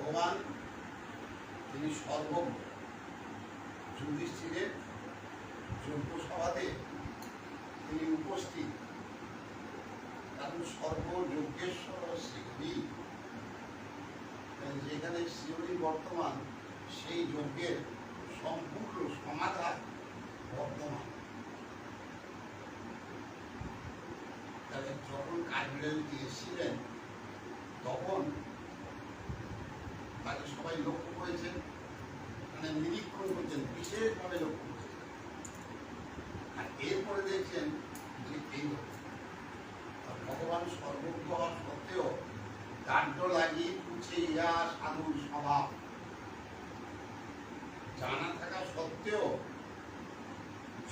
ভগবান তিনি সর্বজ্ঞ। যুধিষ্ঠিরের যজ্ঞ সভাতে তিনি উপস্থিত, কারণ সর্বযজ্ঞেশ্বর শ্রী, যেখানে শ্রী বর্তমান, সেই যজ্ঞের সম্পূর্ণ সমাধান বর্তমান। তাহলে যখন কাঠবিড়ালিটি এসেছিলেন তখন তাকে সবাই লক্ষ্য করেছেন, মানে নিরীক্ষণ করছেন, বিশেষভাবে লক্ষ্য করেছেন। আর এরপরে দেখছেন যে এই ভগবান সর্বজ্ঞ হওয়া সত্ত্বেও কাণ্ড লাগিয়ে পুছে ইয়া সাধুর স্বভাব জানা থাকা সত্ত্বেও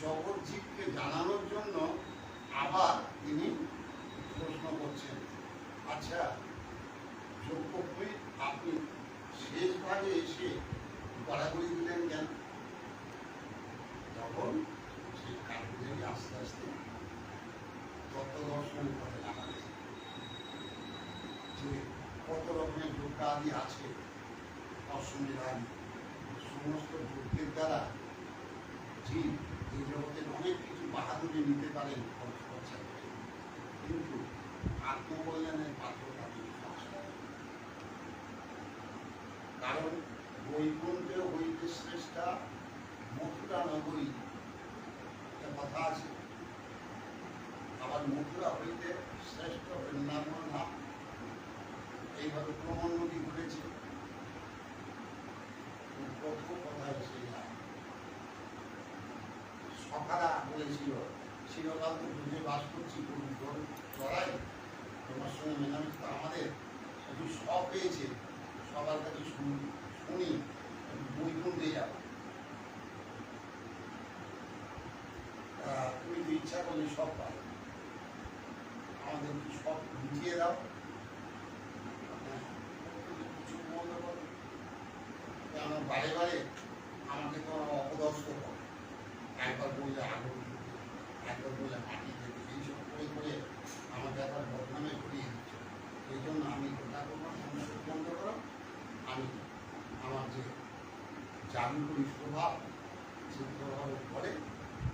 জগৎ জীবকে জানানোর জন্য আবার তিনি প্রশ্ন করছেন, আচ্ছা যোগ্যভূমি আপনি শেষ ভাগে এসে গড়াগড়ি দিলেন কেন? তখন সেই কাঠবিড়ালি আস্তে আস্তে তত্ত্বদর্শনের কথা জানালেন যে কত রকমের যোগ্য আদি আছে। অশ্বমেধাদি সমস্ত যজ্ঞের দ্বারা জীব এই জগতের অনেক কিছু বাহাদুরি নিতে পারেন খরচা করে, কিন্তু আত্মকল্যাণের পাত্র তাদের কারণ বৈকুণ্ঠে হইতে শ্রেষ্ঠা মথুরা নগরী, একটা কথা আছে। আবার মথুরা হইতে শ্রেষ্ঠ বৃন্দাবন ধাম, এইভাবে ক্রমোন্নতি ঘটেছে। কত কথা এসে যায়। সখারা বলেছিল, চিরকাল তো বুঝে বাস করছি চড়াই, তোমার সঙ্গে মেলামেশা আমাদের শুধু সব পেয়েছে, সবার কাছে শুনি বৈকুণ্ঠে যাব। তুমি তো ইচ্ছা করলে সব পাবে, আমাদের সব বুঝিয়ে দাও, কিছু বন্ধ করো। আমার বারে বারে আমাকে তো অপদস্থ করো, একবার বললে আগুন, একবার বললে মাটি দেবে, এইসব করে করে আমাকে একবার বদনামে ঘুরিয়ে দিচ্ছ। এই জন্য আমি কোথা করবো, সংসার বন্ধ করো। আমি আমার যে জাদুকরী স্বভাব, যে প্রভাবের পরে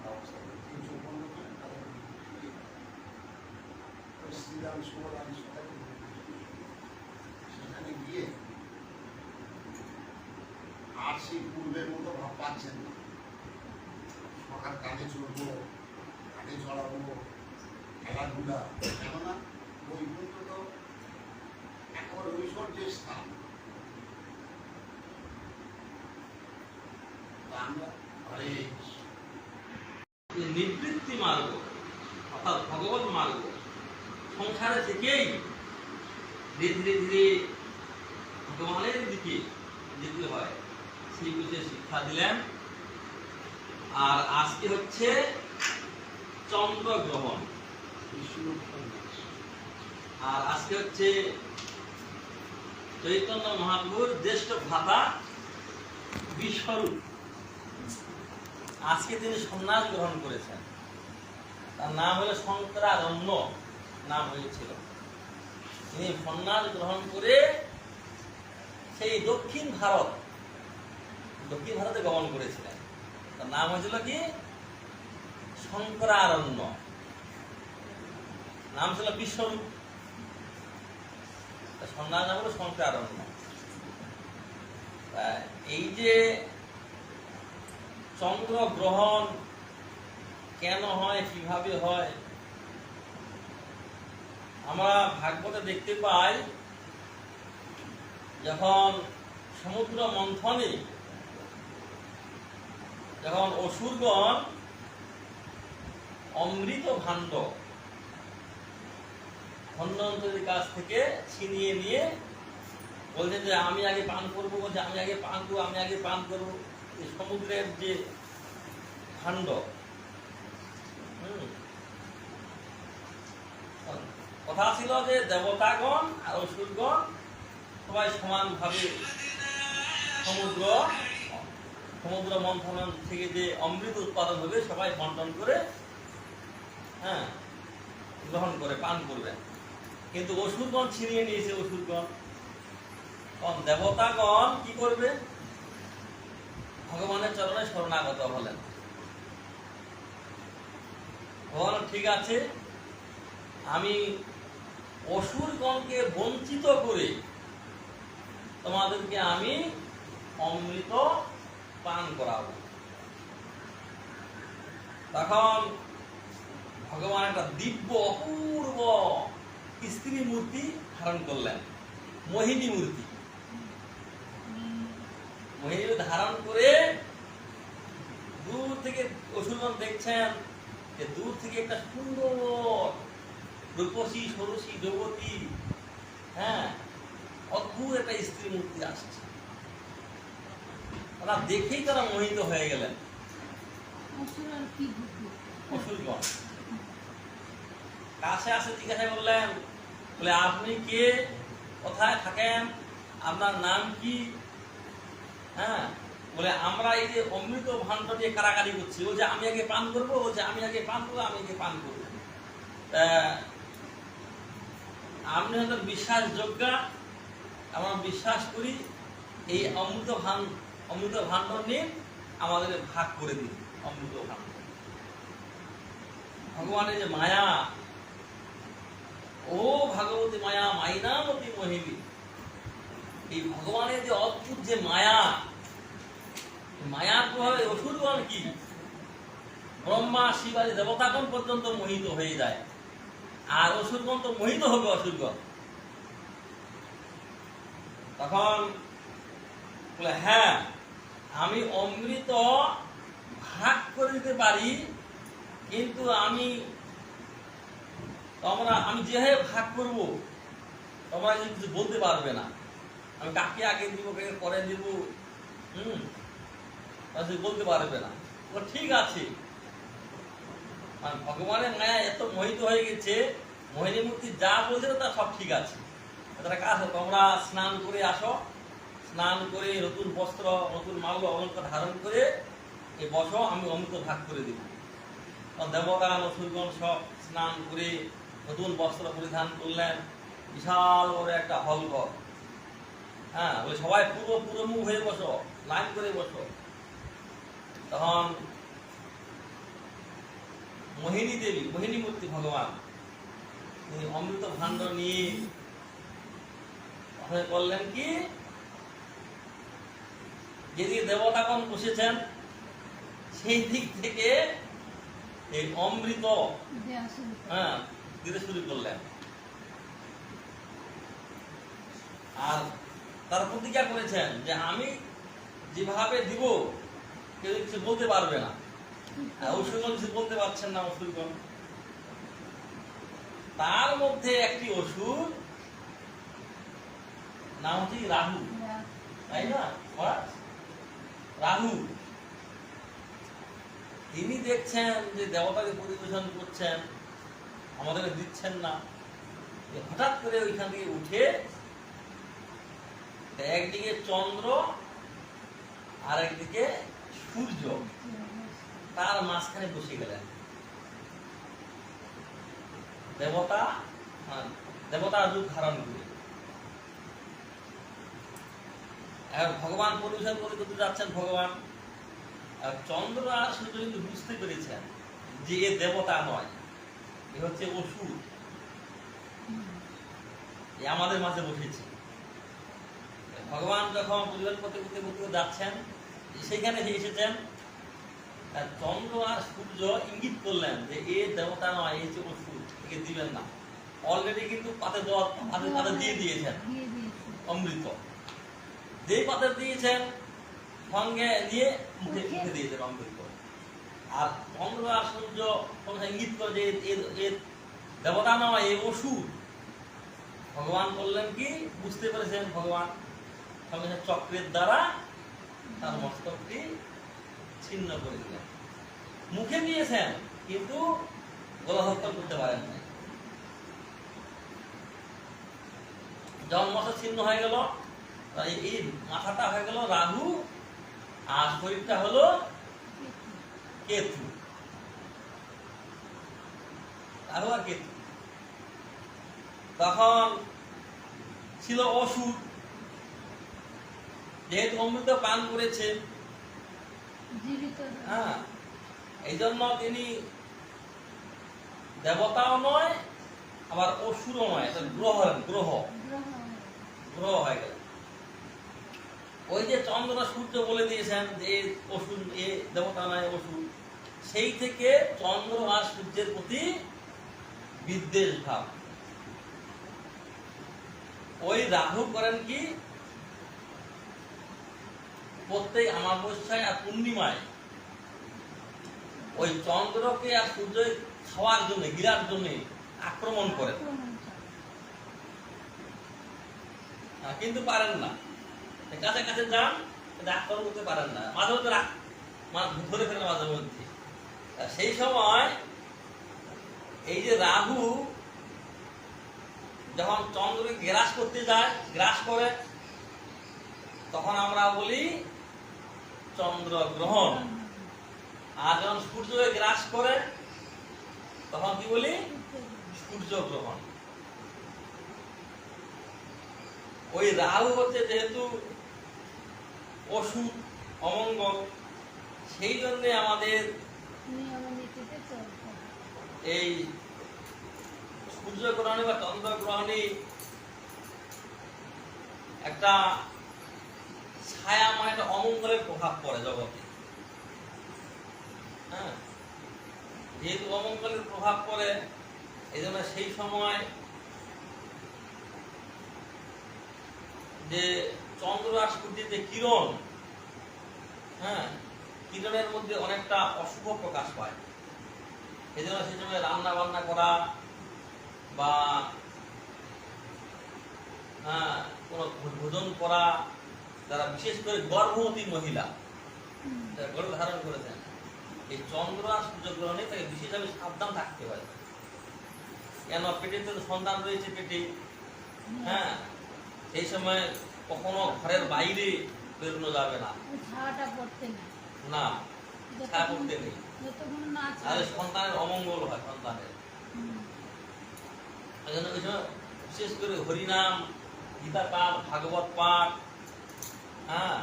ব্যবস্থা করি, এইসব বন্ধ করে তাদের শ্রীরাম সুবল আলী সেখানে গিয়ে আর সেই পূর্বের মতো ভাব পাচ্ছেন না। সকাল কাজে চলবো, কাজে চড়াবো, খেলাধুলা, কেননা বৈকুণ্ঠ তো একেবারে ঐশ্বর্যের স্থান। নিবৃত্তি মার্গ অর্থাৎ ভগবত মার্গ সংসারে থেকেই ধীরে ধীরে ধীরে ভগবানের দিকে যেতে হয়, সেই বিষয়ে শিক্ষা দিলেন। আর আজকে হচ্ছে চন্দ্রগ্রহণ, আর আজকে হচ্ছে চৈতন্য মহাপ্রভুর জ্যেষ্ঠ ভ্রাতা বিশ্বরূপ। আজকে তিনি সন্ন্যাস গ্রহণ করেছেন, তার নাম হলো শঙ্করারণ্য নাম হয়েছিল। তিনি সন্ন্যাস গ্রহণ করে সেই দক্ষিণ ভারতে গমন করেছিলেন। তার নাম হয়েছিল কি? শঙ্করারণ্য। নাম ছিল বিশ্বরূপ, সন্ন্যাস নাম হলো শঙ্করারণ্য। এই যে চন্দ্রগ্রহণ কেন হয়, কিভাবে হয়, আমরা ভাগবতে দেখতে পাই, যখন সমুদ্র মন্থনে যখন অসুরগণ অমৃত ভাণ্ড ধন্বন্তরীর কাছ থেকে ছিনিয়ে নিয়ে বলছেন যে আমি আগে পান করবো, বলছে আমি আগে পান করবো। এই সমুদ্রের যে ভাণ্ড, কথা ছিল যে দেবতাগণ আর অসুরগণ সবাই সমানভাবে সমুদ্র মন্থন থেকে যে অমৃত উৎপাদন হবে সবাই বন্টন করে গ্রহণ করে পান করবেন। কিন্তু অসুরগণ ছিনিয়ে নিয়েছে, অসুরগণ তখন দেবতাগণ কি করবে? ভগবানের চরণে শরণাগত হলেন। ভগবান ঠিক আছে, আমি অসুরগণকে বঞ্চিত করে তোমাদেরকে আমি অমৃত পান করাবো। তখন ভগবান একটা দিব্য অপূর্ব স্ত্রী মূর্তি ধারণ করলেন, মোহিনী মূর্তি। মোহিনী ধারণ করে দূর থেকে অসুরগণ দেখছেন যে দূর থেকে একটা সুন্দর রূপসী ষোড়শী যুবতী, হ্যাঁ, অদ্ভুত একটা স্ত্রী মূর্তি আসছে। তারা দেখেই তারা মোহিত হয়ে গেলেন। অসুরগণ কাছে আসে জিজ্ঞাসা করলেন, বলে আপনি কে, কোথায় থাকেন, আপনার নাম কি? হ্যাঁ, বলে আমরা এই যে অমৃত ভাণ্ড নিয়ে কারাকারি করছি, ও যে আমি আগে পান করবো, ও যে আমি আগে পান করবো, আমি আগে পান করবো। আপনি হয়তো বিশ্বাসযোগ্য, আমরা বিশ্বাস করি, এই অমৃত ভাণ্ড নিয়ে আমাদের ভাগ করে দিন। অমৃত ভাণ্ড, ভগবানের যে মায়া, ও ভাগবতী মায়া মাইনামতি মোহিনী, এই ভগবানের যে অদ্ভুত যে মায়া, মায়ার প্রভাবে অসুরগণ কি ব্রহ্মা শিবাজি দেবতাগণ পর্যন্ত মোহিত হয়ে যায়। আর অসুরগণ তো মোহিত হবে, অসুরগণ। তখন বলে হ্যাঁ, আমি অমৃত ভাগ করে দিতে পারি, কিন্তু আমি যেভাবে ভাগ করব তোমরা কিছু বলতে পারবে না। আমি কাকে আগে দিব, কাকে পরে দিব, বলতে পারবে না। ঠিক আছে, ভগবানের মায়া এত মোহিত হয়ে গেছে, মোহিনী মূর্তি যা বলছিল তা সব ঠিক আছে। তারা কাজ, তোমরা স্নান করে আসো, স্নান করে নতুন বস্ত্র, নতুন মাল্য অলঙ্কার ধারণ করে এই বসো, আমি অমৃত ভাগ করে দেব। দেবতা অসুরগণ সব স্নান করে নতুন বস্ত্র পরিধান করলেন, বিশাল বড় একটা হল ঘর। হ্যাঁ, বলে সবাই পুরোমুখ হয়ে বসো, লাইন করে বসো। তখন মোহিনী দেবী, মোহিনী মূর্তি ভগবান, তিনি অমৃত ভাণ্ড নিয়ে বললেন কি, যেদিকে দেবতাগণ বসেছেন সেই দিক থেকে এই অমৃত দিতে শুরু করলেন। আর তারা প্রতিজ্ঞা করেছেন যে আমি যেভাবে দিব কেউ কিছু বলতে পারবে না। অসুরগণ কিছু বলতে পারছেন না। অসুরগণ, তার মধ্যে একটি অসুর নাম হচ্ছে রাহু, তাই না? রাহু, তিনি দেখছেন যে দেবতাকে পরিবেশন করছেন, আমাদেরকে দিচ্ছেন না। হঠাৎ করে ওইখান থেকে উঠে একদিকে চন্দ্র আর একদিকে সূর্য, তার মাঝখানে বসে গেলেন। দেবতার রূপ ধারণ করে এখন ভগবান পরিবেশন করে করতে যাচ্ছেন। ভগবান চন্দ্র আর সূর্য কিন্তু বুঝতে পেরেছেন যে এ দেবতা নয়, এ হচ্ছে অসুর, এ আমাদের মাঝে বসেছে। ভগবান যখন পরিবেশন করতে করতে করতে যাচ্ছেন, সেইখানে যে এসেছেন, চন্দ্র আর সূর্য ইঙ্গিত করলেন যে এ দেবতা নয়, এ হচ্ছে অসুর, একে দিবেন না। অলরেডি কিন্তু পাতে দিয়ে দিয়েছেন অমৃত, যেই পাতে দিয়েছেন সঙ্গে নিয়ে মুখে দিয়েছেন অমৃত। আর চন্দ্র আর সূর্য ইঙ্গিত করে যে এ দেবতা নয়, এ অসুর। ভগবান বললেন কি, বুঝতে পেরেছেন ভগবান, সঙ্গে চক্রের দ্বারা তার মস্তকটি ছিন্ন করে দিলেন। মুখে দিয়েছেন কিন্তু গলাধক্কা করতে পারেন না। যখন মস্তক ছিন্ন হয়ে গেল, এই মাথাটা হয়ে গেল রাহু, আর শরীরটা হলো কেতু। রাহু আর কেতু। তখন ছিল অসুর, যেহেতু অমৃত পান করেছে, জীবিত হ্যাঁ, এই জন্য তিনি দেবতাও নয় আবার অসুরও নয়, এটা গ্রহ গ্রহ গ্রহ গ্রহ হয়ে গেল। ওই যে চন্দ্র সূর্য বলে দিয়েছেন যে অসুর, এ দেবতা নয় অসুর, সেই থেকে চন্দ্র আর সূর্যের প্রতি বিদ্বেষ ভাব। ওই রাহু করেন কি, প্রত্যেক অমাবস্যায় আর পূর্ণিমায় ওই চন্দ্রকে আর সূর্য খাওয়ার জন্য, গিরার জন্য আক্রমণ করেন, কিন্তু পারেন না। কাছে কাছে যান, আক্রমণ করতে পারেন না, মাঝে মধ্যে ধরে ফেলেন মাঝে মধ্যে। সেই সময় এই যে রাহু যখন চন্দ্রকে গ্রাস করতে যায়, গ্রাস করে, তখন আমরা বলি চন্দ্র গ্রহণ। আর যখন সূর্যকে গ্রাস করে তখন কি বলি, সূর্য গ্রহণ। ওই রাহু হচ্ছে যেহেতু অসুর, অমঙ্গল, সেই জন্য আমাদের নিয়ম নীতিতে চলতে হয়। এই সূর্যগ্রহণী বা চন্দ্রগ্রহণী একটা ছায়া, মানে একটা অমঙ্গলের প্রভাব পড়ে জগতে। হ্যাঁ, যেহেতু অমঙ্গলের প্রভাব পড়ে, এই জন্য সেই সময় যে চন্দ্র আর সূর্যের যে কিরণ, হ্যাঁ, কিরণের মধ্যে অনেকটা অশুভ প্রকাশ পায়। এই জন্য সেই সময় রান্না বান্না করা বা কোনো ভোজন করা, যারা বিশেষ করে গর্ভবতী মহিলা যারা গর্ভ ধারণ করেছেন, এই চন্দ্র আর সূর্যগ্রহণে তাকে বিশেষভাবে সাবধান থাকতে হয়। কেন, পেটে তো সন্তান রয়েছে পেটে, হ্যাঁ, সেই সময় কখনো ঘরের বাইরে বেরোনো যাবে না, ছায়াটা পড়তে নেই, না ছায়া পড়তে নেই, যতক্ষণ না তাহলে সন্তানের অমঙ্গল হয় সন্তানের। এই জন্য ওই সময় বিশেষ করে হরিনাম, গীতা পাঠ, ভাগবত পাঠ, হ্যাঁ,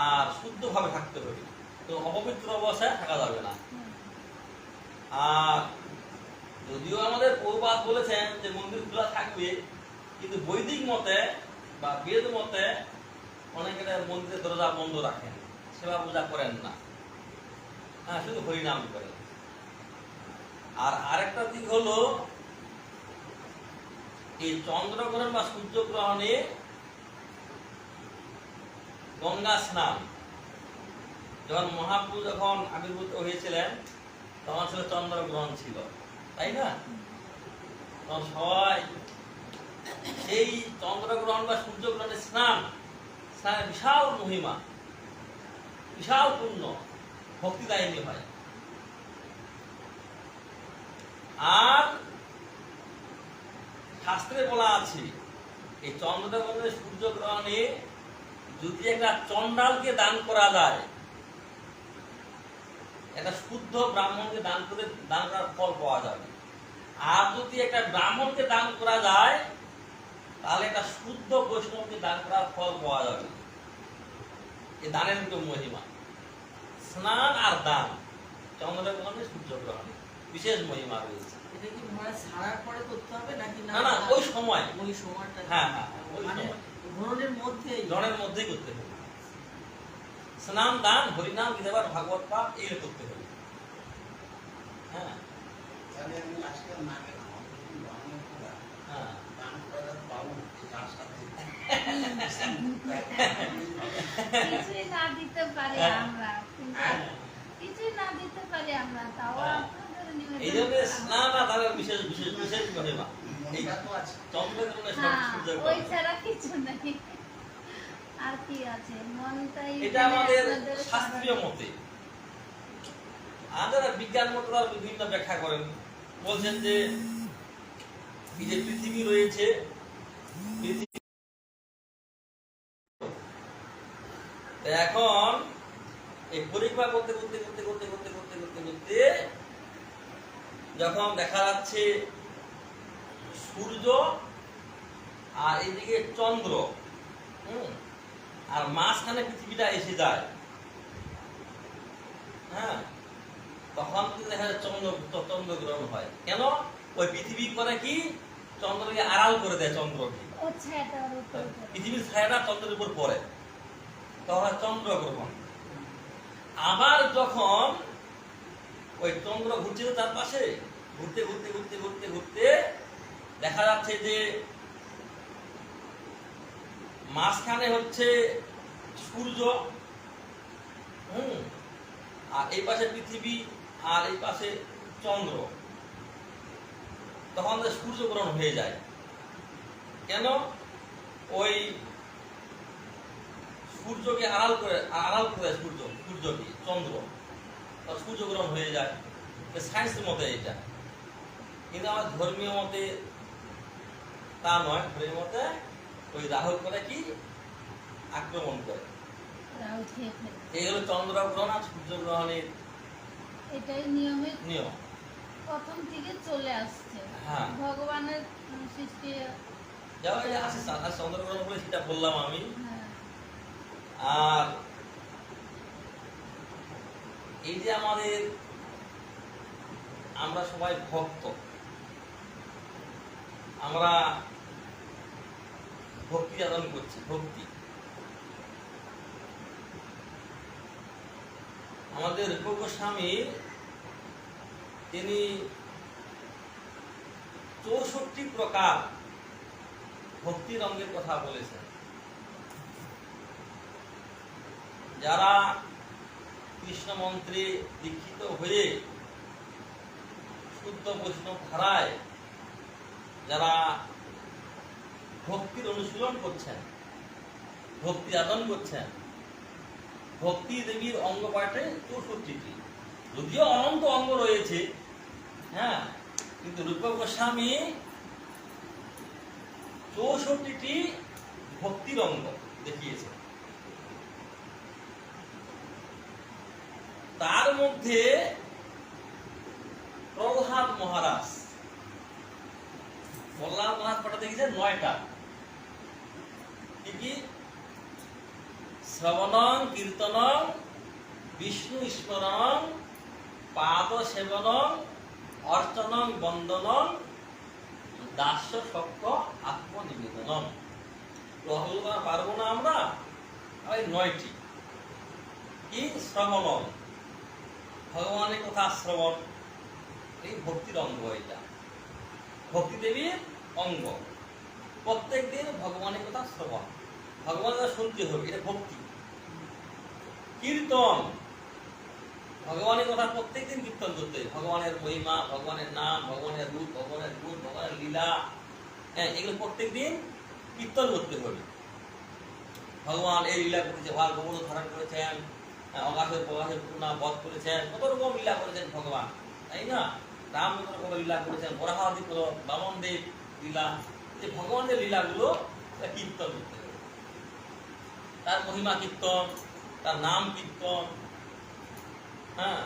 আর শুদ্ধভাবে থাকতে হবে, তো অপবিত্র অবস্থায় থাকা যাবে না। আর যদিও আমাদের পূর্বাদ বলেছেন যে মন্দির খোলা থাকবে, কিন্তু বৈদিক মতে বা বেদ মতে অনেকে মন্দিরের দরজা বন্ধ রাখেন, সেবা পূজা করেন না, হ্যাঁ, শুধু হরিনাম করেন। আর আরেকটা দিক হলো, এই চন্দ্রগ্রহণ বা সূর্যগ্রহণে গঙ্গা স্নান, যখন মহাপ্রভু যখন আবির্ভূত হয়েছিলেন তখন ছিল চন্দ্রগ্রহণ ছিল, তাই না? তখন সবাই সেই চন্দ্রগ্রহণ বা সূর্যগ্রহণের স্নানের বিশাল মহিমা, বিশাল পুণ্য, ভক্তিদায়িনী হয়। আর শাস্ত্রে বলা আছে এই চন্দ্রগ্রহণে, সূর্যগ্রহণে যদি একটা চন্ডালকে দান করা যায়, একটা শুদ্ধ ব্রাহ্মণকে দান করার ফল পাওয়া যাবে। আর যদি একটা ব্রাহ্মণকে দান করা যায়, তাহলে একটা শুদ্ধ বৈষ্ণবকে দান করার ফল পাওয়া যাবে। এই দানের দুটো মহিমা, স্নান আর দান, চন্দ্রগ্রহণে সূর্যগ্রহণে বিশেষ মহিমা রয়েছে। এটা কি মহারাজ ছাড়ার পরে করতে হবে নাকি না না, ওই সময়, ওই সময়টা? হ্যাঁ হ্যাঁ, ওই মানে সময় গ্রহণের মধ্যেই, জনের মধ্যেই করতে হবে। স্নান, দান, হরিনাম, গীতাপাঠ, ভাগবত পাঠ এগুলো করতে হবে। হ্যাঁ তাহলে আমি আজকে না গেলাম, আমি বাংলা করা হ্যাঁ, দান করা পাবো এই রাস্তাতে। কিছুই না দিতে পারি আমরা, কিন্তু কিছুই না দিতে পারি আমরা, তাও আপনাদের এই জন্য নিবেদন স্নান আর দানের বিশেষ বিশেষ বিশেষ মহিমা। এই মনটা তো আছে। চন্দ্রগ্রহণে হ্যাঁ, ওই সূর্যগ্রহণ, ছাড়া কিছু নেই। আর কি আছে, মনটাই এটা আমাদের আপনাদের শাস্ত্রীয় সারা- মতে। আর যারা বিজ্ঞান মতরা বিভিন্ন ব্যাখ্যা করেন, বলছেন যে এই যে পৃথিবী রয়েছে, পৃথিবী এখন এই পরিক্রমা করতে করতে করতে করতে করতে করতে করতে করতে যখন দেখা যাচ্ছে সূর্য আর এদিকে চন্দ্র, আর মাঝখানে পৃথিবীটা এসে যায়, হ্যাঁ, তখন কিন্তু দেখা যায় চন্দ্রগ্রহণ হয়। কেন? ওই পৃথিবী করে কি চন্দ্রকে আড়াল করে দেয়, চন্দ্রকে, ও ছায়াটার উপর পড়ে। পৃথিবীর ছায়াটা চন্দ্রের উপর পড়ে, তখন চন্দ্রগ্রহণ। আবার যখন ওই চন্দ্র ঘুরছে তার পাশে, ঘুরতে ঘুরতে ঘুরতে ঘুরতে ঘুরতে দেখা যাচ্ছে যে মাঝখানে হচ্ছে সূর্য, আর এই পাশে পৃথিবী, আর এই পাশে চন্দ্র, তখন সূর্যগ্রহণ হয়ে যায়। কেন? ওই সূর্যকে আড়াল করে দেয়, সূর্যকে চন্দ্র, সূর্যগ্রহণ হয়ে যায়। সায়েন্সের মতে এটা, কিন্তু আমার ধর্মীয় মতে তা নয়। ধর্মীয় মতে ওই রাহু করে কি আক্রমণ করে। রাহু খেয়ে ফেলে। এই হলো চন্দ্রগ্রহণ আর সূর্যগ্রহণের এটাই নিয়মে নিয়ম। প্রথম থেকে চলে আসছে। হ্যাঁ। ভগবানের সৃষ্টি। যাও এই আসে চন্দ্রগ্রহণ বলে সেটা বললাম আমি। হ্যাঁ। আর এই যে আমরা সবাই ভক্ত, আমরা ভক্তি সাধন করছি। ভক্তি আমাদের রূপ গোস্বামী তিনি 64 প্রকার ভক্তি রঙের কথা বলেছেন। যারা কৃষ্ণ মন্ত্রে দীক্ষিত হয়ে শুদ্ধ বৈষ্ণব ধারায় যারা ভক্তির অনুশীলন করছেন, ভক্তি আদান করছেন, ভক্তি দেবীর অঙ্গ পাঠে 64টি, যদিও অনন্ত অঙ্গ রয়েছে, হ্যাঁ, কিন্তু রূপ গোস্বামী 64টি ভক্তির অঙ্গ দেখিয়েছে। তার মধ্যে প্রহ্লাদ মহারাজ পাঠা দেখেছে 9টা। কি? শ্রবণং কীর্তনং বিষ্ণু স্মরণং পাদ সেবনং অর্চনং বন্দনং দাস্য সক্ষ আত্মনিবেদনম। প্রহ্লাদ পারবো না আমরা, ওই 9টি। কি? শ্রবণং, ভগবানের কথা শ্রবণ, এই ভক্তির অঙ্গ। এটা ভক্তি দেবীর অঙ্গ। প্রত্যেক দিন ভগবানের কথা শ্রবণ, ভগবানের কথা শুনতে হবে, এটা ভক্তি। কীর্তন, ভগবানের কথা প্রত্যেক দিন কীর্তন করতে হবে। ভগবানের মহিমা, ভগবানের নাম, ভগবানের রূপ, ভগবানের গুণ, ভগবানের লীলা, হ্যাঁ, এগুলো প্রত্যেক দিন কীর্তন করতে হবে। ভগবান এই লীলা করেছে, ভাগ গোবর ধারণ করেছেন, অগাধের প্রকাশের পূর্ণা বধ করেছেন, কত রকম লীলা করেছেন ভগবান, তাই না? রাম কত রকম লীলা করেছেন, বরাহাদি বামন দেব লীলা, যে ভগবানের লীলাগুলো কীর্তন করতে হবে। তার মহিমা কীর্তন, তার নাম কীর্তন, হ্যাঁ,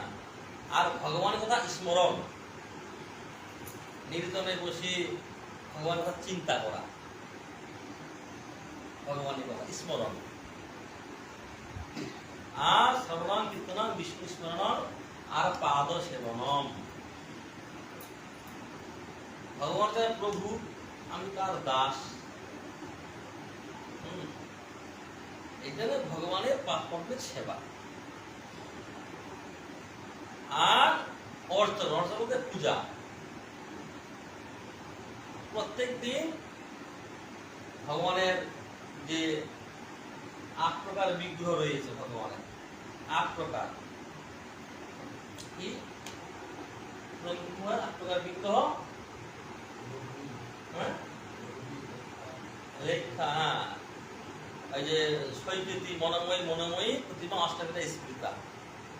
আর ভগবানের কথা স্মরণ, নির্জনে বসে ভগবানের কথা চিন্তা করা, ভগবানের কথা স্মরণ। আর শ্রবণং কীর্তনং বিষ্ণু স্মরণং আর পাদ সেবনম। ভগবান প্রভু, আমি তার দাস, এটা ভগবানের পাপকর্মের সেবা। আর অর্চন, অর্চন বলতে পূজা। প্রত্যেক দিন ভগবানের যে 8 প্রকার বিগ্রহ রয়েছে, ভগবানের 8 প্রকার, কি 8 প্রকার বিগ্রহ, লেখা, ওই যে সৈকৃতি, মনোময়ী, মনোময়ী প্রতিমা, অষ্টাবিধা স্মৃতা,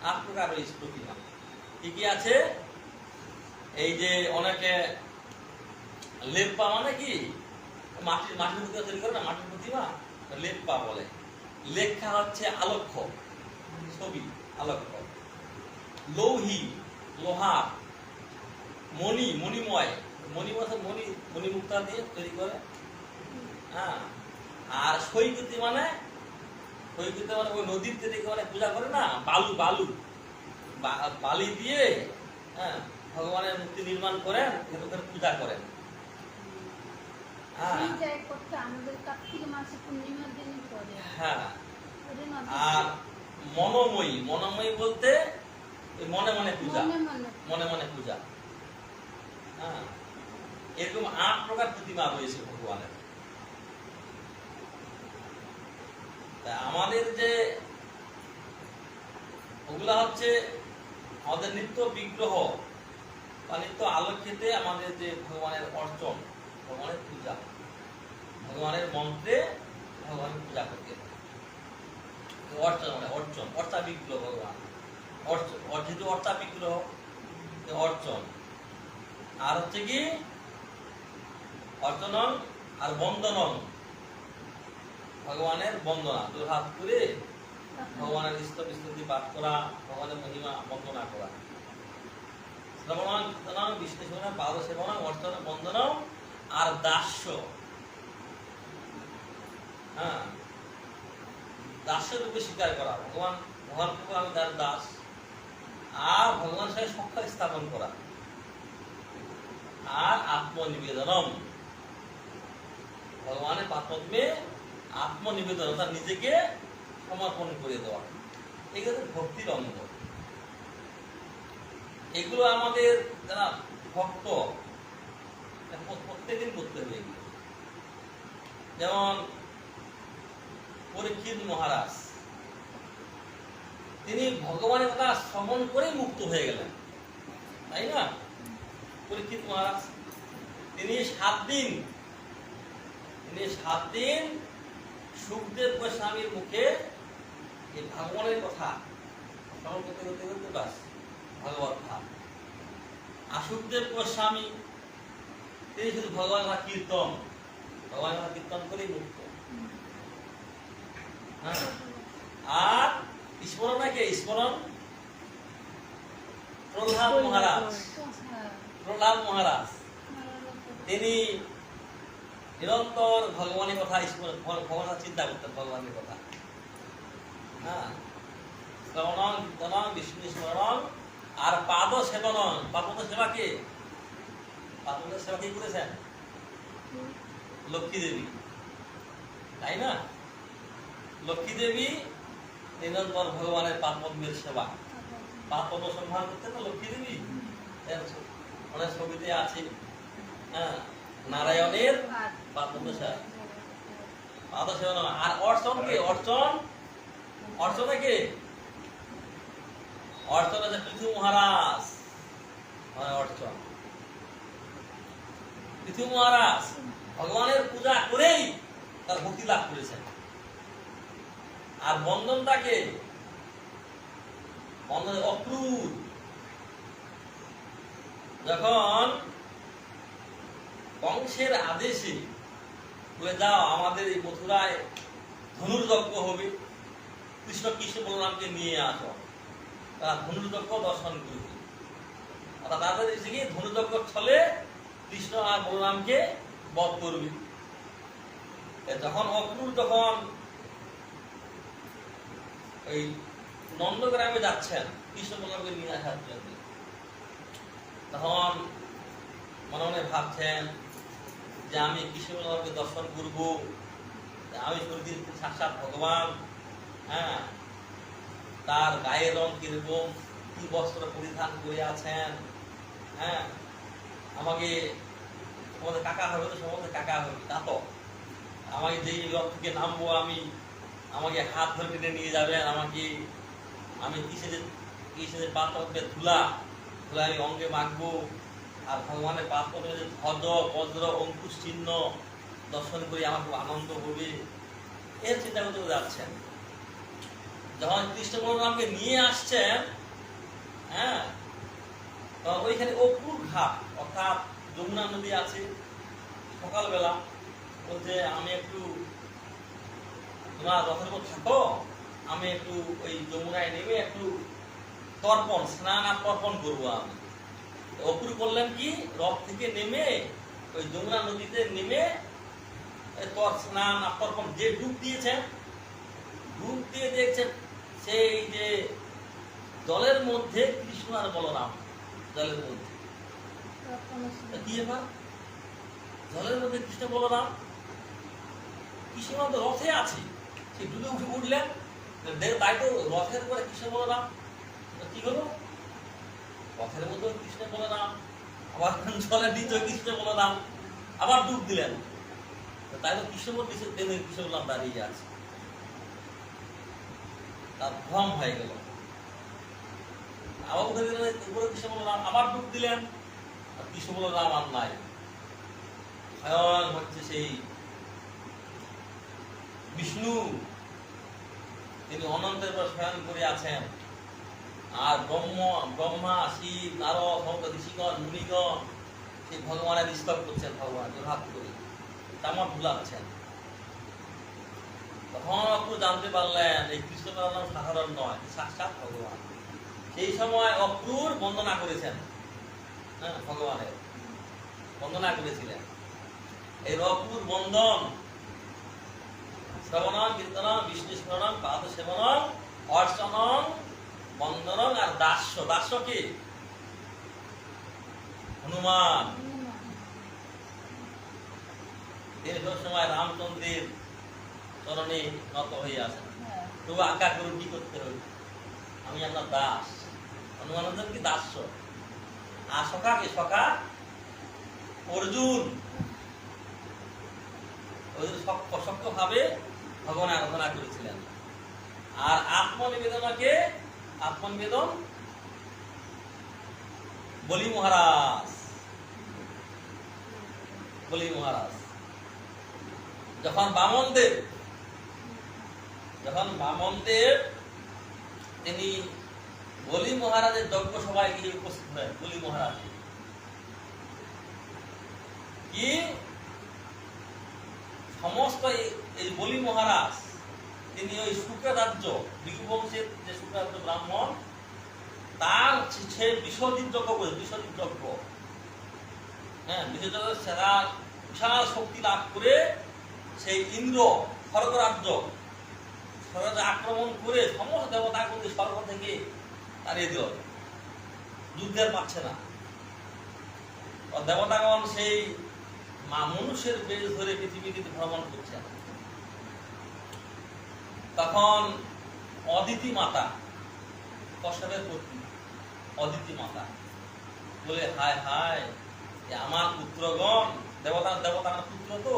8 প্রকার ওই প্রতিমা। কি কি আছে? এই যে অনেকে লেপ্পা, মানে কি মাটির প্রতিমা তৈরি করে না, মাটির প্রতিমা, লেপ্পা বলে। লেখা হচ্ছে আলক্ষ্য, ছবি, আলক্ষ্য। লৌহি, লোহা। মণি, মণিময়, মণিমুক্তা দিয়ে তৈরি করে, হ্যাঁ। আর সৈকৃতি মানে ক্ষয়ক্ষতি মানে ওই নদীর যে দেখে মানে পূজা করে না, বালু বালু বালি দিয়ে, হ্যাঁ, ভগবানের মূর্তি নির্মাণ করেন, ওখানে পূজা করেন। হ্যাঁ সেই জায়গায় করতে আমাদের কার্তিক মাসে পূর্ণিমার দিনই করে। হ্যাঁ। ওরে নদী আর মনোময়ী, মনোময়ী বলতে ওই মনে মনে পূজা, মনে মনে মনে মনে পূজা। হ্যাঁ, এরকম 8 প্রকার প্রতিমা রয়েছে ভগবানের। তা আমাদের যে ওগুলা হচ্ছে আমাদের নিত্য বিগ্রহ বা নিত্য আলোকিতে আমাদের যে ভগবানের অর্চন, ভগবানের পূজা, ভগবানের মন্ত্রে ভগবানের পূজা করতে হয়। অর্চন মানে অর্চন, অর্চা বিগ্রহ ভগবান, অর্চন যেহেতু অর্চা বিগ্রহ, অর্চন। আর হচ্ছে কি অর্চনম আর বন্দনম, ভগবানের বন্দনা, 2 হাত করে ভগবানের স্তব স্তুতি পাঠ করা, ভগবানের মহিমা বন্দনা করা। শ্রবণম কীর্তনম বিশ্লেষণম পাদ সেবনম অর্চনম বন্দনম আর দাস্য। হ্যাঁ, দাস্য রূপে স্বীকার করা, ভগবানকে আমি তার দাস, আর ভগবানের সঙ্গে সাক্ষাৎ স্থাপন করা। আর আত্মনিবেদনম, ভগবানের পাদপদ্মে আত্মনিবেদন, অর্থাৎ নিজেকে সমর্পণ করে দেওয়া। এগুলো ভক্তির অঙ্গ। এগুলো আমাদের যারা ভক্ত প্রত্যেকদিন করতে হবে এগুলো। যেমন পরীক্ষিত মহারাজ, তিনি ভগবানের কথা শ্রবণ করেই মুক্ত হয়ে গেলেন, তাই না? পরীক্ষিত মহারাজ তিনি 7 দিন সুখদেব গোস্বামীর মুখে এই ভগবানের কথা শ্রবণ করতে করতে করতে বাস ভাগবত ভাব। আর সুখদেব গোস্বামী তিনি শুধু ভগবানের কীর্তন, ভগবানের কীর্তন করেই মুক্ত। হ্যাঁ, আর স্মরণ নাকি স্মরণ প্রহ্লাদ মহারাজ, প্রহ্লাদ মহারাজ তিনি নিরন্তর ভগবানের কথা ভগবানের চিন্তা করতেন, ভগবানের কথা। হ্যাঁ, শ্রবণং কীর্তনং বিষ্ণু স্মরণং আর পাদ সেবনং। পাদ সেবা কে? পাদ সেবা কে করেছেন? লক্ষ্মী দেবী, তাই না? লক্ষ্মী দেবী নিরন্তর ভগবানের পাদপদ্মের সেবা, পাদপদ্ম সম্মান করতেন না লক্ষ্মী দেবী। অনেক ছবিতে আছে, হ্যাঁ, নারায়ণের পাদপদ্ম সেবা, পাদ সেবন। আর অর্চন কে? অর্চনে কে? অর্চন আছে পৃথু মহারাজ, অর্চন। পৃথু মহারাজ ভগবানের পূজা করেই তার ভক্তি লাভ করেছেন। আর বন্ধনটাকে বন্ধন অক্রূর, যখন কংসের আদেশে বলে যাও আমাদের এই মথুরায় ধনুর্যজ্ঞ হবে, কৃষ্ণ বলরামকে নিয়ে আসো, তারা ধনুর্যজ্ঞ দর্শন করবে। অর্থাৎ তাদের এসে গিয়ে ধনুর্যজ্ঞ ছলে কৃষ্ণ আর বলরামকে বধ করবে। যখন অক্রূর যখন ওই নন্দগ্রামে যাচ্ছেন কৃষ্ণ বলরামকে নিয়ে আসার জন্য, তখন মনে মনে ভাবছেন যে আমি কৃষ্ণ বলরামকে দর্শন করব, আমি শরীর সাক্ষাৎ ভগবান। হ্যাঁ, তার গায়ের রং কিরকম, কি বস্ত্র পরিধান করে আছেন। হ্যাঁ, আমাকে আমাদের কাকা হবে, তো সমস্ত কাকা হবে, তা তো আমাকে যেই রথ থেকে নামবো আমি, আমাকে হাত ধরে টেনে নিয়ে যাবেন, আমাকে আমি কিসের পাত্রে ধুলা আমি অঙ্গে মাখবো, আর ভগবানের পাত্রে ধ্বজ বজ্র অঙ্কুশ চিহ্ন দর্শন করে আমার খুব আনন্দ হবে, এর চিন্তা করতে যাচ্ছেন। যখন কৃষ্ণ বলরামকে নিয়ে আসছেন, হ্যাঁ, তখন ওইখানে অক্রূর ঘাট, অর্থাৎ যমুনা নদী আছে। সকালবেলা বলছে আমি একটু তোমরা রথের উপর থাকো, আমি একটু ওই যমুনায় নেমে একটু তর্পণ, স্নান আর তর্পণ করবো। আমি অক্রূর করলেন কি, রথ থেকে নেমে ওই যমুনা নদীতে নেমে স্নান আর তর্পণ, যে ডুব দিয়েছেন ডুব দিয়ে দেখছেন সেই যে জলের মধ্যে কৃষ্ণ আর বলরাম জলের মধ্যে। তা কি ব্যাপার? জলের মধ্যে কৃষ্ণ বলরাম, কৃষ্ণ তো রথে আছে, সে ডুবে উঠে উঠলেন, তাই তো রথের উপরে কৃষ্ণ বলরাম। কি হলো? রথের মধ্যে কৃষ্ণ বলরাম, আবার জলের নিচে কৃষ্ণ বলরাম, আবার ডুব দিলেন, তাই তো কৃষ্ণ কৃষ্ণ বলরাম দাঁড়িয়ে আছে। তার ভ্রম হয়ে গেল, আবার উঠে দিলেন উপরে কৃষ্ণ বলরাম, আবার ডুব দিলেন, আর কৃষ্ণ বলরাম আর নাই। স্বয়ং হচ্ছে সেই বিষ্ণু, তিনি অনন্তের পর স্বয়ং করে আছেন। আর ব্রহ্মা, শিব, নারদ, সমস্ত ঋষিগণ, মুনিগণ সেই ভগবানের স্তব করছেন, ভগবান হাত করে তামাক ভুলাচ্ছেন। তখন আপনি জানতে পারলেন এই কৃষ্ণ নাম সাধারণ নয়, সাক্ষাৎ ভগবান। সেই সময় অক্রূর বন্দনা করেছেন, হ্যাঁ, ভগবানের বন্দনা করেছিলেন। এই অক্রূর বন্দন শ্রবণম কীর্তনম বিষ্ণু স্মরণম পাদ সেবনম অর্চনম বন্দনম আর দাস্য। দাস্য কি? হনুমান। তিনি সব সময় রামচন্দ্রের চরণে নত হয়ে আছেন। তবু আজ্ঞা করুন, কি করতে হবে? আমি আপনার দাস। হনুমান কি দাস্য। আর সখা কে? সখা অর্জুন। সক্ষ ভাবে ভগবান আরাধনা করেছিলেন। আর আত্মনিবেদনকে আত্মনিবেদন বলি মহারাজ। বলি মহারাজ যখন বামনদেব তিনি বলি মহারাজের যজ্ঞ সভায় গিয়ে উপস্থিত হলেন। বলি মহারাজ কি সমস্ত এই বলি মহারাজ তিনি ওই শুক্রাচার্য ভৃগুবংশের যে শুক্রাচার্য ব্রাহ্মণ, তার সে বিশ্বজিৎ যজ্ঞ করে, বিশ্বজিৎ যজ্ঞ, হ্যাঁ, বিশ্বজিৎ সেরা বিশাল শক্তি লাভ করে সেই ইন্দ্র স্বর্গরাজ্য আক্রমণ করে সমস্ত দেবতাগুলি স্বর্গ থেকে তাড়িয়ে দিল, যুদ্ধের পাচ্ছে না। দেবতাগণ সেই মনুষ্যের বেশ ধরে পৃথিবীতে ভ্রমণ করছেন। তখন অদিতি মাতা, কশ্যপের পত্নী অদিতি মাতা বলে, হায় হায়, আমার পুত্রগণ, দেবতার পুত্র তো,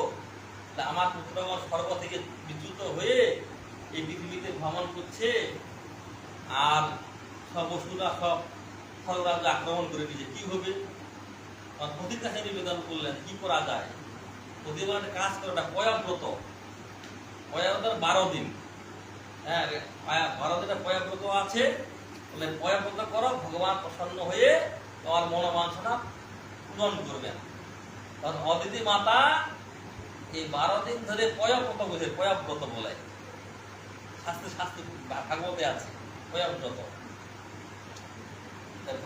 আমার পুত্রগণ স্বর্গ থেকে বিচ্যুত হয়ে এই পৃথিবীতে ভ্রমণ করছে, আর সব অসুরা সব স্বর্গরাজ্য আক্রমণ করে দিয়েছে, কি হবে? পতির কাছে নিবেদন করলেন, কি করা যায়? পতি বলে, একটা কাজ করো, একটা পয়াব্রত, 12 দিন, হ্যাঁ, 12 দিনের পয়াব্রত আছে, বলে পয়াব্রত করো, ভগবান প্রসন্ন হয়ে তোমার মনোবাঞ্ছনা পূরণ করবেন। তখন অদিতি মাতা এই 12 দিন ধরে পয়াব্রত বলে, পয়াব্রত বলে, শাস্ত্রে ভাগবতে আছে পয়াব্রত।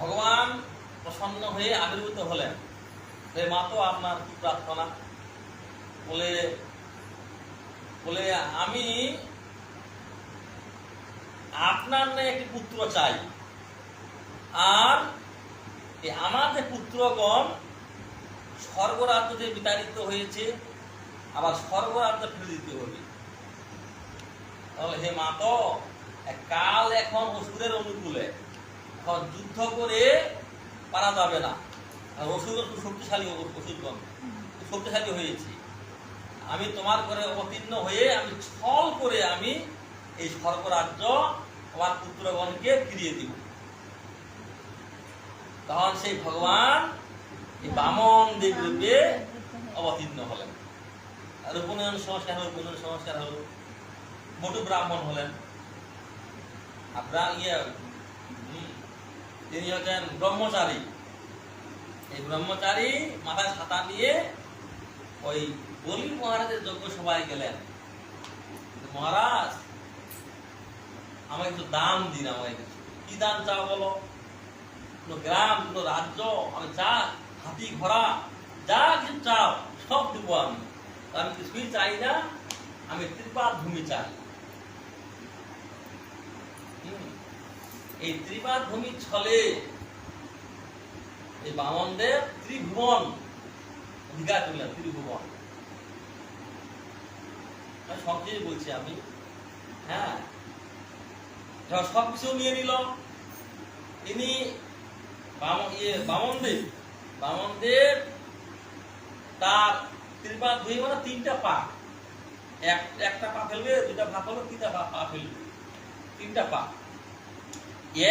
ভগবান প্রসন্ন হয়ে আবির্ভূত হলেন। মা তো আপনার কি প্রার্থনা? বলে আমি আপনার নামে একটি পুত্র চাই, আর আমার যে পুত্রগণ স্বর্গরাজ্যে বিতাড়িত হয়েছে, আবার স্বর্গরাজ্য ফেলে দিতে হবে। তাহলে হে মা, তো কাল এখন অসুরের অনুকূলে, এখন যুদ্ধ করে পারা যাবে না, আর অসুর শক্তিশালী, অসুরগণ শক্তিশালী হয়েছে। আমি তোমার ঘরে অবতীর্ণ হয়ে আমি ছল করে আমি এই স্বর্গরাজ্য আমার পুত্রগণকে ফিরিয়ে দিব। তখন সেই ভগবান এই বামন দেব রূপে অবতীর্ণ হলেন। আর উপনয়ন সংস্কার হলো, বটু ব্রাহ্মণ হলেন। আপনার তিনি হচ্ছেন ব্রহ্মচারী। এই ব্রহ্মচারী মাথায় ছাতা নিয়ে ওই বলি মহারাজের যজ্ঞ সভায় গেলেন। মহারাজ, আমাকে একটু দান দিন, আমাকে কিছু। কি দান চাও বলো? কোনো গ্রাম, কোনো রাজ্য, আমি যা, হাতি ঘোড়া যা কিছু চাও সব দেবো আমি। আমি কিছুই চাই না, আমি ত্রিপাদ ভূমি চাই। এই ত্রিপাদ ভূমির ছলে এই বামনদেব ত্রিভুবন অধিকার করলেন। ত্রিভুবন সবচেয়ে বলছি আমি, হ্যাঁ, যখন সবকিছু নিয়ে নিল তিনি বামনদেব তার ত্রিপাদ ভূমি মানে 3টা পা, একটা পা ফেলবে, 2টা পা ফেলবে, 3টা পা ফেলবে, 3টা পা।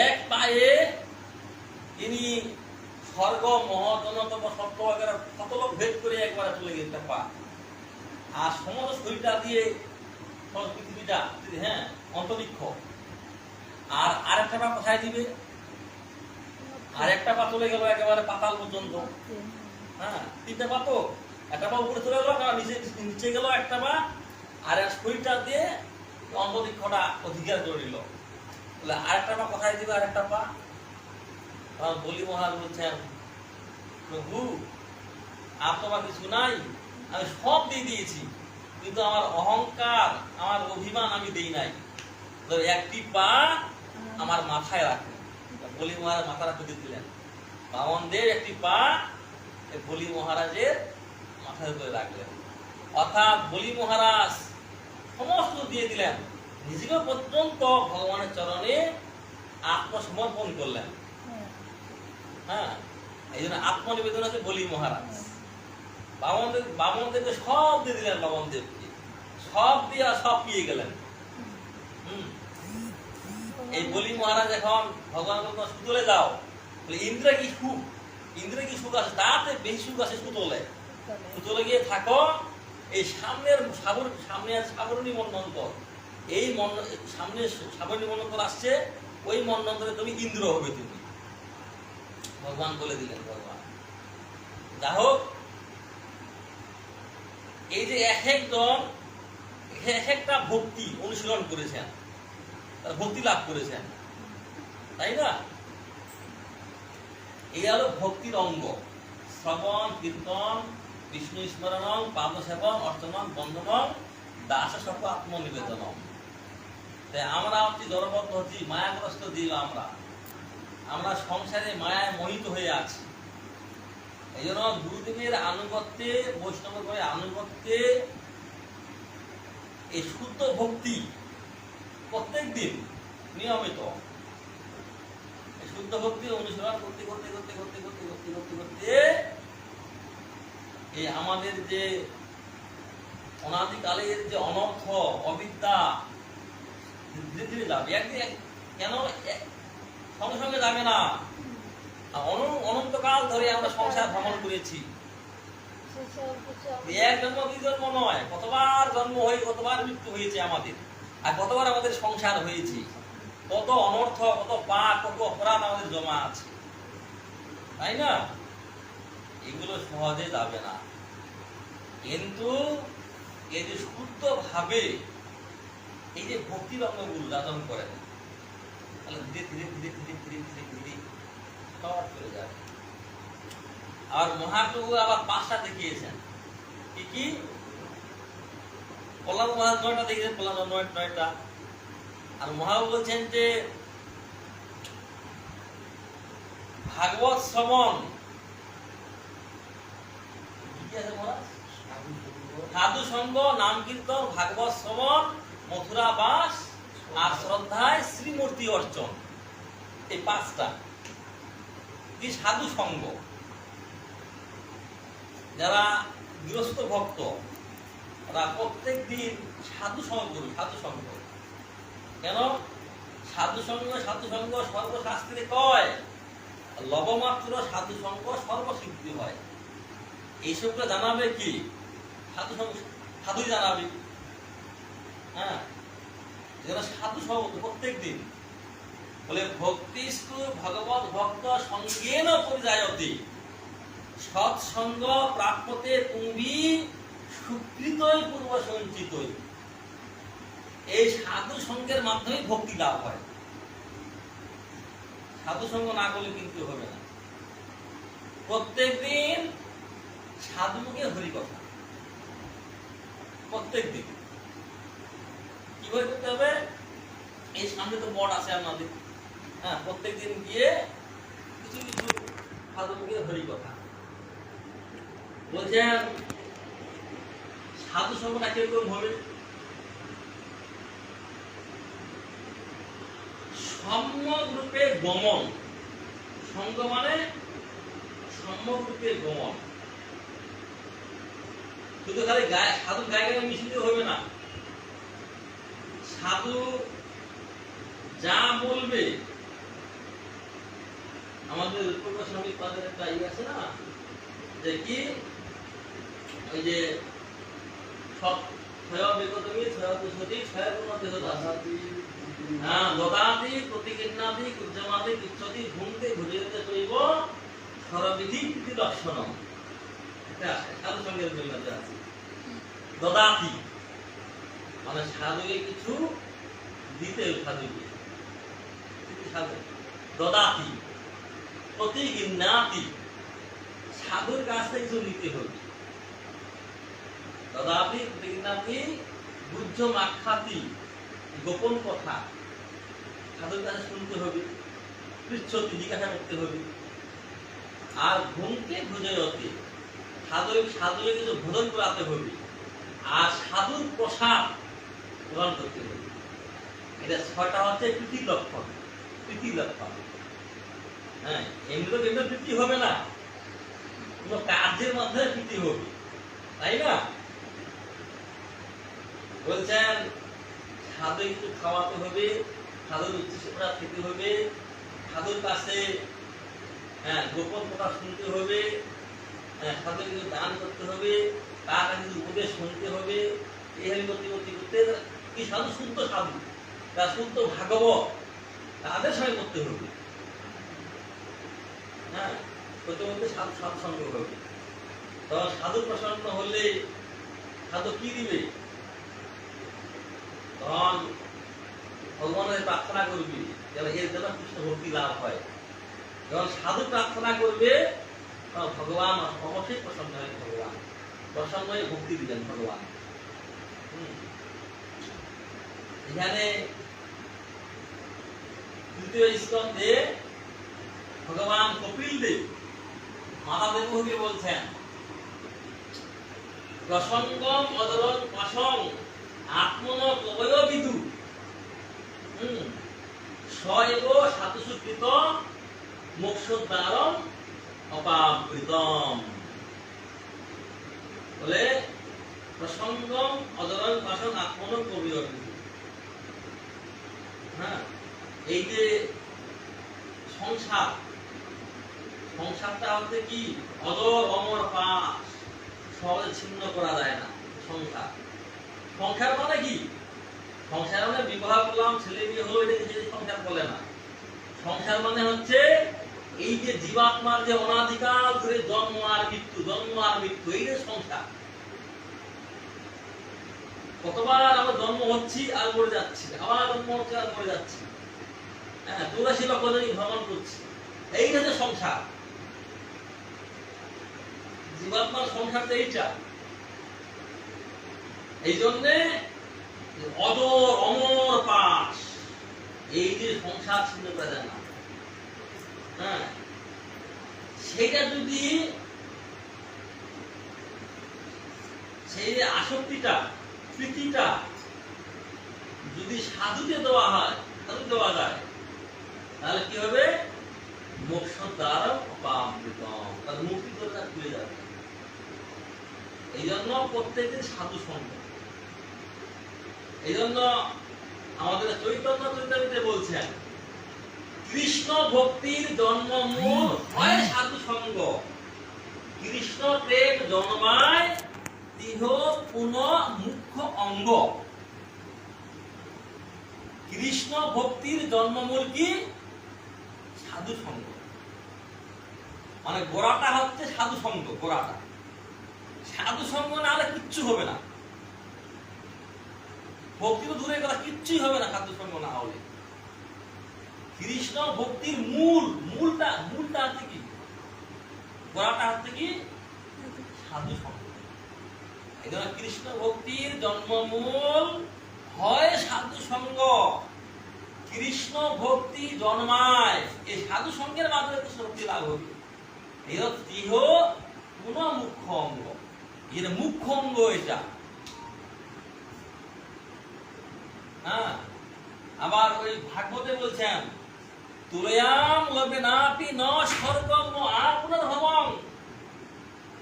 এক পায়ে তিনি স্বর্গ মহজনতম সত্য শতলোক ভেদ করে একবারে চলে গেছে একটা পা, আর সমস্ত শরীরটা দিয়ে পৃথিবীটা, হ্যাঁ, অন্তরিক্ষ। আর আরেকটা পা কোথায় দিবে? আরেকটা পা চলে গেল একেবারে পাতাল পর্যন্ত। হ্যাঁ, 3টা পা তো, একটা পা উপরে চলে গেল, নিচে গেল একটা পা, আর শরীরটা দিয়ে অন্তরিক্ষটা অধিকার করে নিল। আরেকটা পা কোথায় দিবে? আরেকটা পা বলি মহারাজ বলছেন, প্রভু আর তোমার কিছু নাই, আমি সব দিয়ে দিয়েছি, কিন্তু আমার অহংকার, আমার অভিমান আমি দেই নাই। তো একটি পা আমার মাথায় রাখেন। বলি মহারাজ মাথা রাখতে দিলেন। বামনদেব একটি পা বলি মহারাজের মাথার উপরে রাখলেন। অর্থাৎ বলি মহারাজ সমস্ত দিয়ে দিলেন, নিজেকে পর্যন্ত ভগবানের চরণে আত্মসমর্পণ করলেন। হ্যাঁ, এই জন্য আত্মনিবেদন আছে বলি মহারাজ। বামনদেবকে সব দিয়ে দিলেন, বামনদেবকে সব দিয়ে সব পেয়ে গেলেন। এই বলি মহারাজ এখন ভগবান সুতলে যাও, ইন্দ্রে কি সুখ, ইন্দ্রে কি সুখ আছে, তাতে বেশি সুখ আছে সুতলে। সুতলে গিয়ে থাকো, এই সামনে সাবরণী মন্বন্তর, এই সামনে সাবরণী মন্বন্তর আসছে, ওই মন্বন্তরে তুমি ইন্দ্র হবে, তুমি ভগবান বলে দিলেন। ভগবান যা হোক, এই যে এক একজন এক একটা ভক্তি অনুশীলন করেছেন, তার ভক্তি লাভ করেছেন, তাই না? এই হলো ভক্তির অঙ্গ। শ্রবণ, কীর্তন, বিষ্ণু স্মরণম, পাদ সেবন, অর্চনম, বন্ধনম, দাস সর্ব আত্মনিবেদনম। তাই আমরা হচ্ছি জড়বদ্ধ, হচ্ছি মায়াগ্রস্ত জীব। আমরা সংসারে মায়ায় মোহিত হয়ে আছি। এই জন্য গুরুদেবের আনুগত্যে, বৈষ্ণবের করে আনুগত্যে এই শুদ্ধ ভক্তি প্রত্যেক দিন নিয়মিত শুদ্ধ ভক্তি অনুশীলন করতে করতে করতে করতে করতে করতে করতে করতে এই আমাদের যে অনাদিকালের যে অনর্থ অবিদ্যা ধীরে ধীরে যাবে। একদিন কেন সঙ্গে সঙ্গে যাবে না, অনন্তকাল ধরে আমরা সংসার ভ্রমণ করেছি। এক জন্ম, 2 জন্ম নয়, কতবার জন্ম হয়ে কতবার মৃত্যু হয়েছে আমাদের, আর কতবার আমাদের সংসার হয়েছে, কত অনর্থ, কত পাপ, কত অপরাধ আমাদের জমা আছে, তাই না? এগুলো সহজে যাবে না। কিন্তু এই যে শুদ্ধ ভাবে এই যে ভক্তির অঙ্গগুলো যাজন করেন, তাহলে ধীরে ধীরে ধীরে ধীরে ধীরে ধীরে ধীরে সব চলে যাবে। আর মহাপ্রভু আবার 5টা দেখিয়েছেন। কি কি? প্রহ্লাদ মহারাজ 9টা দেখিয়েছেন, প্রহ্লাদ 9টা। আর মহাপ্রভু বলছেন যে ভাগবত শ্রবণ, সাধু সঙ্গ, নাম কীর্তন, ভাগবত শ্রবণ, মথুরা বাস, আর শ্রদ্ধায় শ্রীমূর্তি অর্চন। এই 5টা কি সাধু সঙ্গ। যারা গৃহস্থ ভক্ত তারা প্রত্যেক দিন সাধু সঙ্গ করুন। সাধু সঙ্গ কেন? সাধু সঙ্গ সর্বশাস্ত্রে কয়, লবমাত্র সাধু সঙ্গ সর্বসিদ্ধি হয়। এইসবটা জানাবে কি? সাধু সঙ্গ, সাধুই জানাবে। হ্যাঁ, যারা সাধু সঙ্গ প্রত্যেক দিন বলে, ভক্তিস্তু ভগবত ভক্ত সঙ্গেন পরিযায়তি, সৎসঙ্গ প্রাপ্যতে কুম্ভী সুকৃতই পূর্ব সঞ্চিতই। এই সাধু সঙ্গের মাধ্যমে ভক্তি লাভ হয়। সাধু সঙ্গ না করলে কিন্তু হবে না। প্রত্যেক দিন সাধু মুখে হরি কথা, প্রত্যেক দিন কিভাবে করতে হবে? এই সামনে তো মঠ আছে আমাদের, হ্যাঁ, প্রত্যেকদিন গিয়ে কিছু কিছু সাধুকে হরি কথা বলছেন। সাধু সঙ্গটা কিরকম হবে? সম্যক রূপে গমন। সঙ্গ মানে সম্যক রূপে গমন। শুধু খালি সাধু গায়ে মিশিয়ে হবে না। সাধু যা বলবে, আমাদের প্রকাশনিক পদের একটা ইয়ে আছে না, যে কি ওই যে সব ছয় বেগতমি ছয় কুশতি ছয় গুণতে দাসাতি, হ্যাঁ, দদাতি প্রতিকিন্নাতি উজ্জমাতি ইচ্ছতি ভূমতে ভুজিতে চৈব সরবিধি প্রীতি লক্ষণম। এটা আছে সাধু সঙ্গের জন্য আছে। দদাতি মানে সাধুকে কিছু দিতে, সাধুকে সাধু। দদাতি প্রতিকিন্নাতি সাধুর কাছ থেকে কিছু নিতে হবে। দদাতি প্রতিকিন্নাতি বুদ্ধম আখ্যাতি গোপন কথা সাধুর কাছে শুনতে হবে, পৃচ্ছতি জিজ্ঞাসা করতে হবে। আর ঘুমকে ভোজয়তে সাধুকে কিছু ভোজন করাতে হবে। আর সাধুর প্রসাদ গ্রহণ করতে হবে। এটা ছয়টা হচ্ছে প্রীতি লক্ষণ। প্রীতি লক্ষণ, হ্যাঁ, এমনি তো কিন্তু প্রীতি হবে না, কোনো কার্যের মাধ্যমে প্রীতি হবে, তাই না? বলছেন সাধু একটু খাওয়াতে হবে, সাধুর উচ্চশিক্ষা খেতে হবে, সাধুর কাছে গোপন কথা শুনতে হবে, সাধু কিছু দান করতে হবে, তার কাছে কিছু উপদেশ শুনতে হবে। এইভাবে করতে করতে করতে কি সাধু শুদ্ধ সাধু, তার শুদ্ধ ভাগবত তাদের সঙ্গে করতে হবে। হ্যাঁ, করতে করতে সাধু সাধু সঙ্গ হবে। তখন সাধু প্রসন্ন হলে সাধু কি দিবে? তখন ভগবানের প্রার্থনা করবি যেন এর জন্য কৃষ্ণ ভক্তি লাভ হয়। যখন সাধু প্রার্থনা করবে তখন ভগবান অবশ্যই প্রসন্ন হয়। ভগবান প্রসন্ন হয়ে ভক্তি দিবেন ভগবান। এখানে তৃতীয় স্কন্ধে ভগবান কপিল দেব মহাদেবকে বলছেন, প্রসঙ্গম অদরং পাশং আত্মন কবয় বিদু স্বএব সাতুসুকৃত মোক্ষদ্বারম অপাবৃতম। বলে প্রসঙ্গম অদরং পাশং আত্মন কবয় বিদু। হ্যাঁ, এই যে সংসারটা হচ্ছে কি অজর অমর পাশ, সহজে ছিন্ন করা যায় না। সংসার মানে কি? সংসার মানে বিবাহ করলাম, ছেলে বিয়ে হলো, এটাকে সংসার বলে না। সংসার মানে হচ্ছে এই যে জীবাত্মার যে অনাদিকাল ধরে জন্ম আর মৃত্যু, এই যে সংসার। কতবার আমরা জন্ম হচ্ছি আর মরে যাচ্ছি, আবার জন্ম হচ্ছে আর মরে যাচ্ছি, হ্যাঁ, 84 লক্ষ জনই ভ্রমণ করছি। এইটা হচ্ছে সংসার। জীবাত্মার সংসারটা এইটা। এই জন্যে অজর অমর পাশ, এই যে সংসার ছিন্ন করা যায় না, হ্যাঁ, সেইটা যদি সেই যে আসক্তিটা প্রীতিটা যদি সাধুকে দেওয়া হয়, সাধু দেওয়া যায়, তাহলে কি হবে? মোক্ষ দ্বার অপাবৃতম, তার মুক্তি করে তার খুলে যাবে। এই জন্য প্রত্যেকদিন সাধু সঙ্গ। এই জন্য আমাদের চৈতন্য চৈতামৃতে বলছেন, কৃষ্ণ ভক্তির জন্মমূল হয় সাধু সঙ্গ, কৃষ্ণ প্রেম জন্মায় তিহ পুন মুখ্য অঙ্গ। কৃষ্ণ ভক্তির জন্মমূল কি? সাধু সঙ্গ। মানে গোড়াটা হচ্ছে সাধু সঙ্গ। গোড়াটা সাধু সঙ্গ না হলে কিচ্ছু হবে না। ভক্তি তো দূরে কথা, কিচ্ছুই হবে না সাধু সঙ্গ না হলে। কৃষ্ণ ভক্তির মূলটা হচ্ছে কি? গোড়াটা হচ্ছে কি? সাধু সঙ্গ। এই জন্য কৃষ্ণ ভক্তির জন্মমূল হয় সাধু সঙ্গ। কৃষ্ণ ভক্তি জন্মায়, এই সাধু সঙ্গের মাধ্যমে কৃষ্ণ ভক্তি লাভ হবে। এর তীহ কোন মুখ্য অঙ্গ, এর মুখ্য অঙ্গ এটা। হ্যাঁ, আবার ওই ভাগবতে বলছেন তুলয়াম লবে নাপি ন স্বর্গম আপুনর্ভবং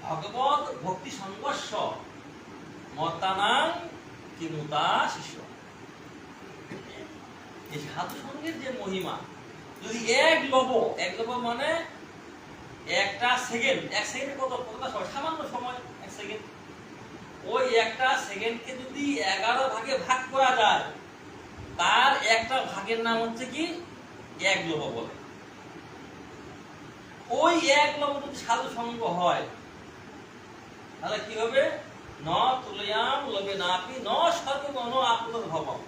ভগবত ভক্তি সংঘর্ষ মতানাং কিমুতা শিষ্য। এই সাধু সঙ্গের যে মহিমা, যদি এক লব মানে একটা সেকেন্ড, এক সেকেন্ড কতটা সময়, সামান্য সময়, এক সেকেন্ড, ওই একটা সেকেন্ডকে যদি 11 ভাগে ভাগ করা যায়, তার একটা ভাগের নাম হচ্ছে কি এক লব বলে। ওই এক লব যদি সাধু সঙ্গ হয় তাহলে কি হবে? ন তুলয়াম লবে নাপি ন স্বর্গম আপুনর্ভবং।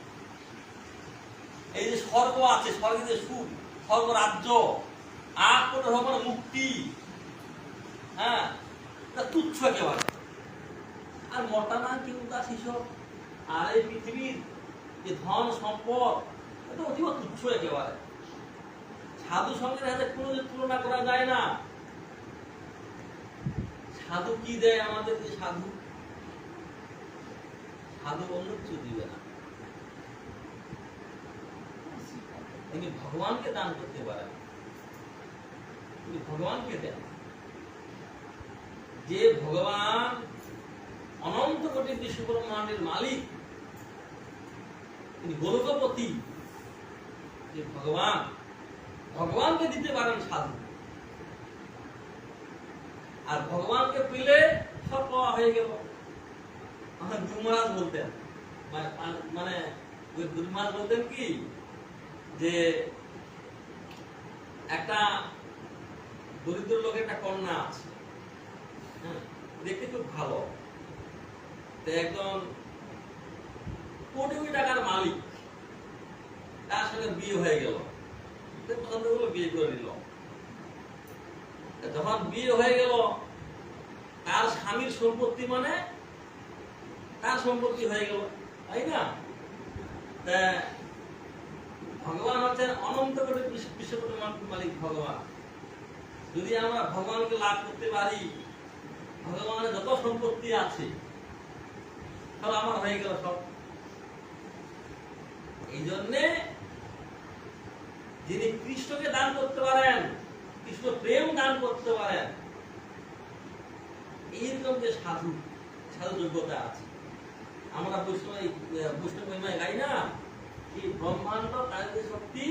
এই যে স্বর্গ আছে, স্বর্গের যে সুখ, স্বর্গ রাজ্য, আপুনর্ভবং মুক্তি, হ্যাঁ, এটা তুচ্ছ একেবারে। আর মতানা কিমুতা শিষ্য, আর এই পৃথিবীর যে ধন সম্পদ, এটা অতীব তুচ্ছ একেবারে। সাধু সঙ্গের হাতে কোনো তুলনা করা যায় না। সাধু কি দেয় আমাদের? যে সাধু অন্য কিছু দিবে না। তিনি ভগবানকে দান করতে পারেন, তিনি ভগবানকে দেন। যে ভগবান অনন্ত কোটি বিশ্ব ব্রহ্মাণ্ডের মালিক, তিনি গোলকপতি, যে ভগবানকে দিতে পারেন সাধু। আর ভগবানকে পেলে সব পাওয়া হয়ে গেল। আমার গুরু মহারাজ বলতেন, মানে গুরু মহারাজ বলতেন কি, যে একটা দরিদ্র লোকের একটা কন্যা আছে, হ্যাঁ, দেখতে খুব ভালো, তো একজন কোটি কোটি টাকার মালিক, তার সঙ্গে বিয়ে হয়ে গেল, পছন্দ করলো, বিয়ে করে নিল। যখন বিয়ে হয়ে গেল, তার স্বামীর সম্পত্তি মানে তার সম্পত্তি হয়ে গেল, তাই না? ভগবান হচ্ছেন অনন্ত কোটি বিশ্ব ব্রহ্মাণ্ডের মালিক ভগবান। যদি আমরা ভগবানকে লাভ করতে পারি, ভগবানের যত সম্পত্তি আছে সব আমার হয়ে গেল সব। এই জন্যে যিনি কৃষ্ণকে দান করতে পারেন, কৃষ্ণ প্রেম দান করতে পারেন, এইরকম যে সাধু যোগ্যতা আছে। আমরা বৈষ্ণব মহিমায় গাই না, এই ব্রহ্মাণ্ড তারিতে শক্তি,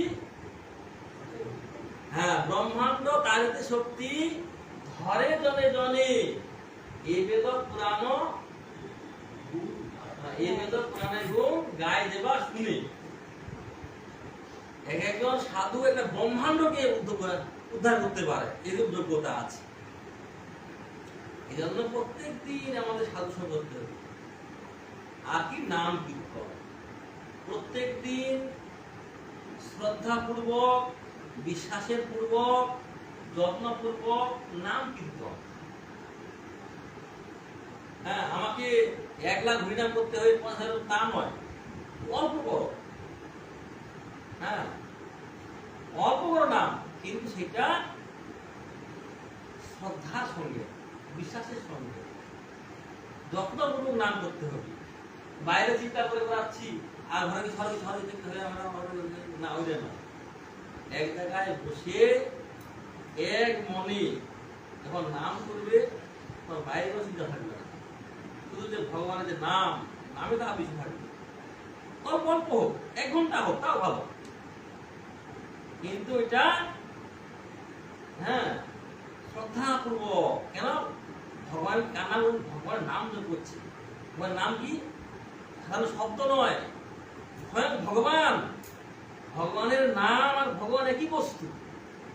হ্যাঁ, ব্রহ্মাণ্ড তারিতে শক্তি ধরে জনে জনে, এ বেদ পুরাণে গুণ গায়ে দেবা শুনে। একজন সাধু একটা ব্রহ্মাণ্ডকে উদ্ধার করতে পারে, এরকম যোগ্যতা আছে। এই জন্য প্রত্যেক দিন আমাদের সাধু সঙ্গ করতে হবে। আর কি নাম কীর্তন, প্রত্যেক দিন শ্রদ্ধাপূর্বক, বিশ্বাসের পূর্বক, যত্নপূর্বক নাম কীর্তন। হ্যাঁ, আমাকে 1 লাখ হরিনাম করতে হবে, 5,000 তা নয়, অল্প করো, হ্যাঁ, অল্প করো নাম, কিন্তু সেটা শ্রদ্ধার সঙ্গে, বিশ্বাসের সঙ্গে যত্নপূর্বক নাম করতে হবে। বাইরে চিন্তা করে বেড়াচ্ছি আর ঘরে সরাসরি দেখতে হবে আমরা, না, ওইটা না। এক জায়গায় বসে এক মনে যখন নাম করবে, তখন বাইরে কোনো চিন্তা থাকবে না, শুধু যে ভগবানের যে নামে তারা বেশি থাকবে। অল্প অল্প হোক, 1 ঘন্টা হোক, তাও ভালো, কিন্তু এটা, হ্যাঁ, শ্রদ্ধাপূর্বক। কেন? ভগবান কান্না, ভগবানের নাম যোগ করছে। ভগবানের নাম কি? সাধারণ শব্দ নয়, স্বয়ং ভগবান। ভগবানের নাম আর ভগবান একই বস্তু,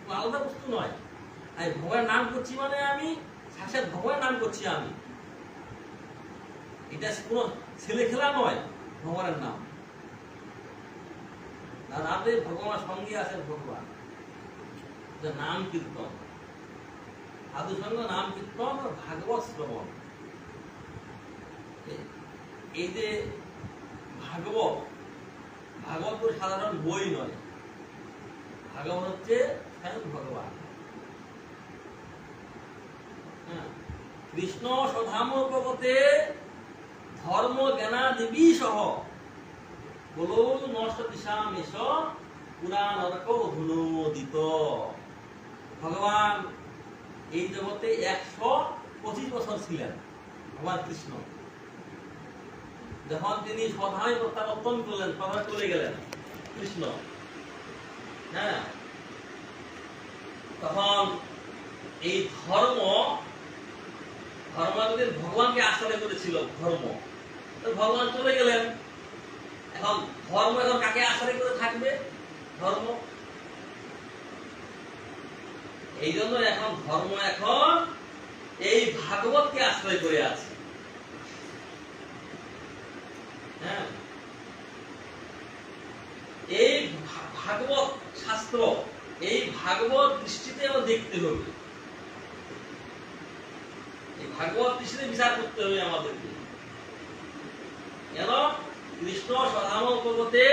আলাদা বস্তু নয়। আর ভগবানের নাম করছি মানে আমি সাক্ষাৎ ভগবানের নাম করছি আমি, এটা কোনো ছেলে খেলা নয়। ভগবানের নাম, রাতে ভগবান সঙ্গে আছেন, ভগবান। নাম কীর্তন, সাধু সঙ্গ, নাম কীর্তন, ভাগবত শ্রবণ। এই যে ভাগবত, ভাগবত কোনো সাধারণ বই নয়, ভাগবত হচ্ছে স্বয়ং ভগবান। হ্যাঁ, কৃষ্ণ সধাম প্রগতে ধর্ম জ্ঞানাদিবি সহ বলো নষ্ট দিশাম এস পুরাণ নরক ধুনোদিত। ভগবান এই জগতে 125 বছর ছিলেন। ভগবান কৃষ্ণ যখন তিনি স্বধামে প্রত্যাবর্তন করলেন, স্বধামে চলে গেলেন কৃষ্ণ, হ্যাঁ, তখন এই ধর্ম ভগবানকে আশ্রয় করেছিল ধর্ম, তো ভগবান চলে গেলেন, এখন ধর্ম এখন কাকে আশ্রয় করে থাকবে? ধর্ম। এই জন্য এখন ধর্ম এখন এই ভাগবতকে আশ্রয় করে আছে। হ্যাঁ, এই ভাগবত শাস্ত্র, এই ভাগবত দৃষ্টিতে দেখতে হবে, এই ভাগবত দৃষ্টিতে বিচার করতে হবে আমাদেরকে। কেন? কৃষ্ণ সধাম পর্বতে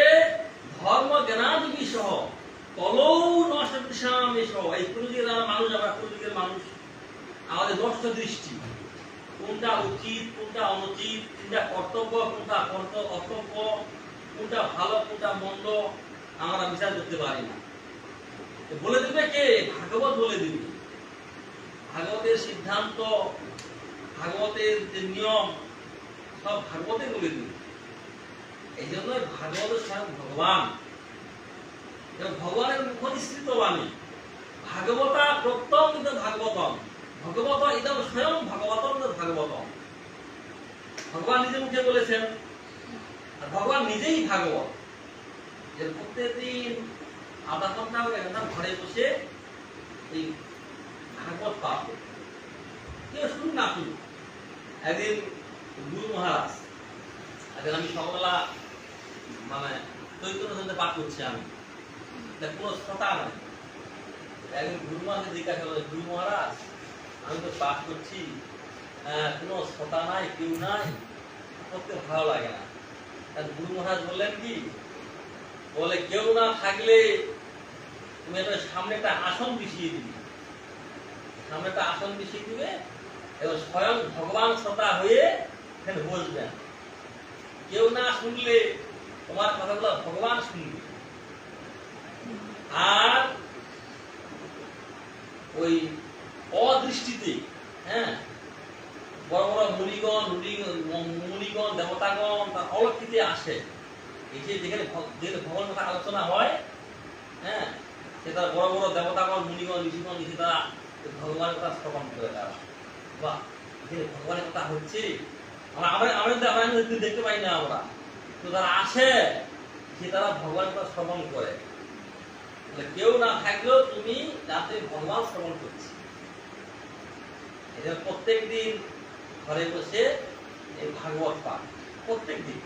ধর্ম জ্ঞানাদিবি সহ কলৌ নষ্ট দিশাম এস। এই কলিযুগের মানুষ, আমরা কলিযুগের মানুষ, আমাদের নষ্ট দৃষ্টি, কোনটা উচিত কোনটা অনুচিত, কোনটা কর্তব্য কোনটা অকর্তব্য, কোনটা ভালো কোনটা মন্দ, আমরা বিচার করতে পারি না। বলে দিবে কে? ভাগবত বলে দিবে। ভাগবতের সিদ্ধান্ত, ভাগবতের যে নিয়ম, সব ভাগবতে বলে দিবে। এই জন্য ভাগবত স্বয়ং ভগবান, ভগবানের মুখনিসৃত বাণী। ভাগবতা প্রত্যম ভাগবতম, ভগবত ইদম স্বয়ং ভগবতম ভাগবতম। ভগবান নিজে মুখে বলেছেন, আর ভগবান নিজেই ভাগবত। যে প্রত্যেকদিন আধা ঘন্টা করে ঘরে বসে এই ভাগবত পাঠ করতে, কেউ শুনুন না শুনুন। একদিন গুরু মহারাজ, একদিন আমি সকালবেলা মানে চৈতন্য পাঠ করছি, আমি কোনো শ্রোতা নাই। একদিন গুরু মহারাজ জিজ্ঞাসা করলো, গুরু মহারাজ আমি তো পাঠ করছি, কোনো শ্রোতা নাই, কেউ নাই, করতে ভালো লাগে না। গুরু মহারাজ বললেন কি, বলে কেউ না থাকলে তুমি একটা সামনে একটা আসন বিছিয়ে দিবে, সামনে একটা আসন বিছিয়ে দিবে এবং স্বয়ং ভগবান শ্রোতা হয়ে এখানে বসবেন। কেউ না শুনলে তোমার কথাগুলো ভগবান শুনবে। আর ওই অদৃষ্টিতে, হ্যাঁ, বড় বড় মুনিগণ দেবতাগণ তার অলক্ষিতে আসে, এসে যেখানে ভগবান কথা আলোচনা হয়, হ্যাঁ, সেটা বড় বড় দেবতাগণ মুনিগণ ঋষিগণ এসে তারা ভগবানের কথা শ্রবণ করে। তারা বা এখানে ভগবানের কথা হচ্ছে, আমরা দেখতে পাই না, আমরা তো তারা আসে, সে তারা ভগবানের কথা শ্রবণ করে। কেউ না থাকলেও তুমি রাতে ভগবান শ্রবণ করছি। এটা প্রত্যেক দিন ঘরে বসে এই ভাগবত পাঠ, প্রত্যেক দিন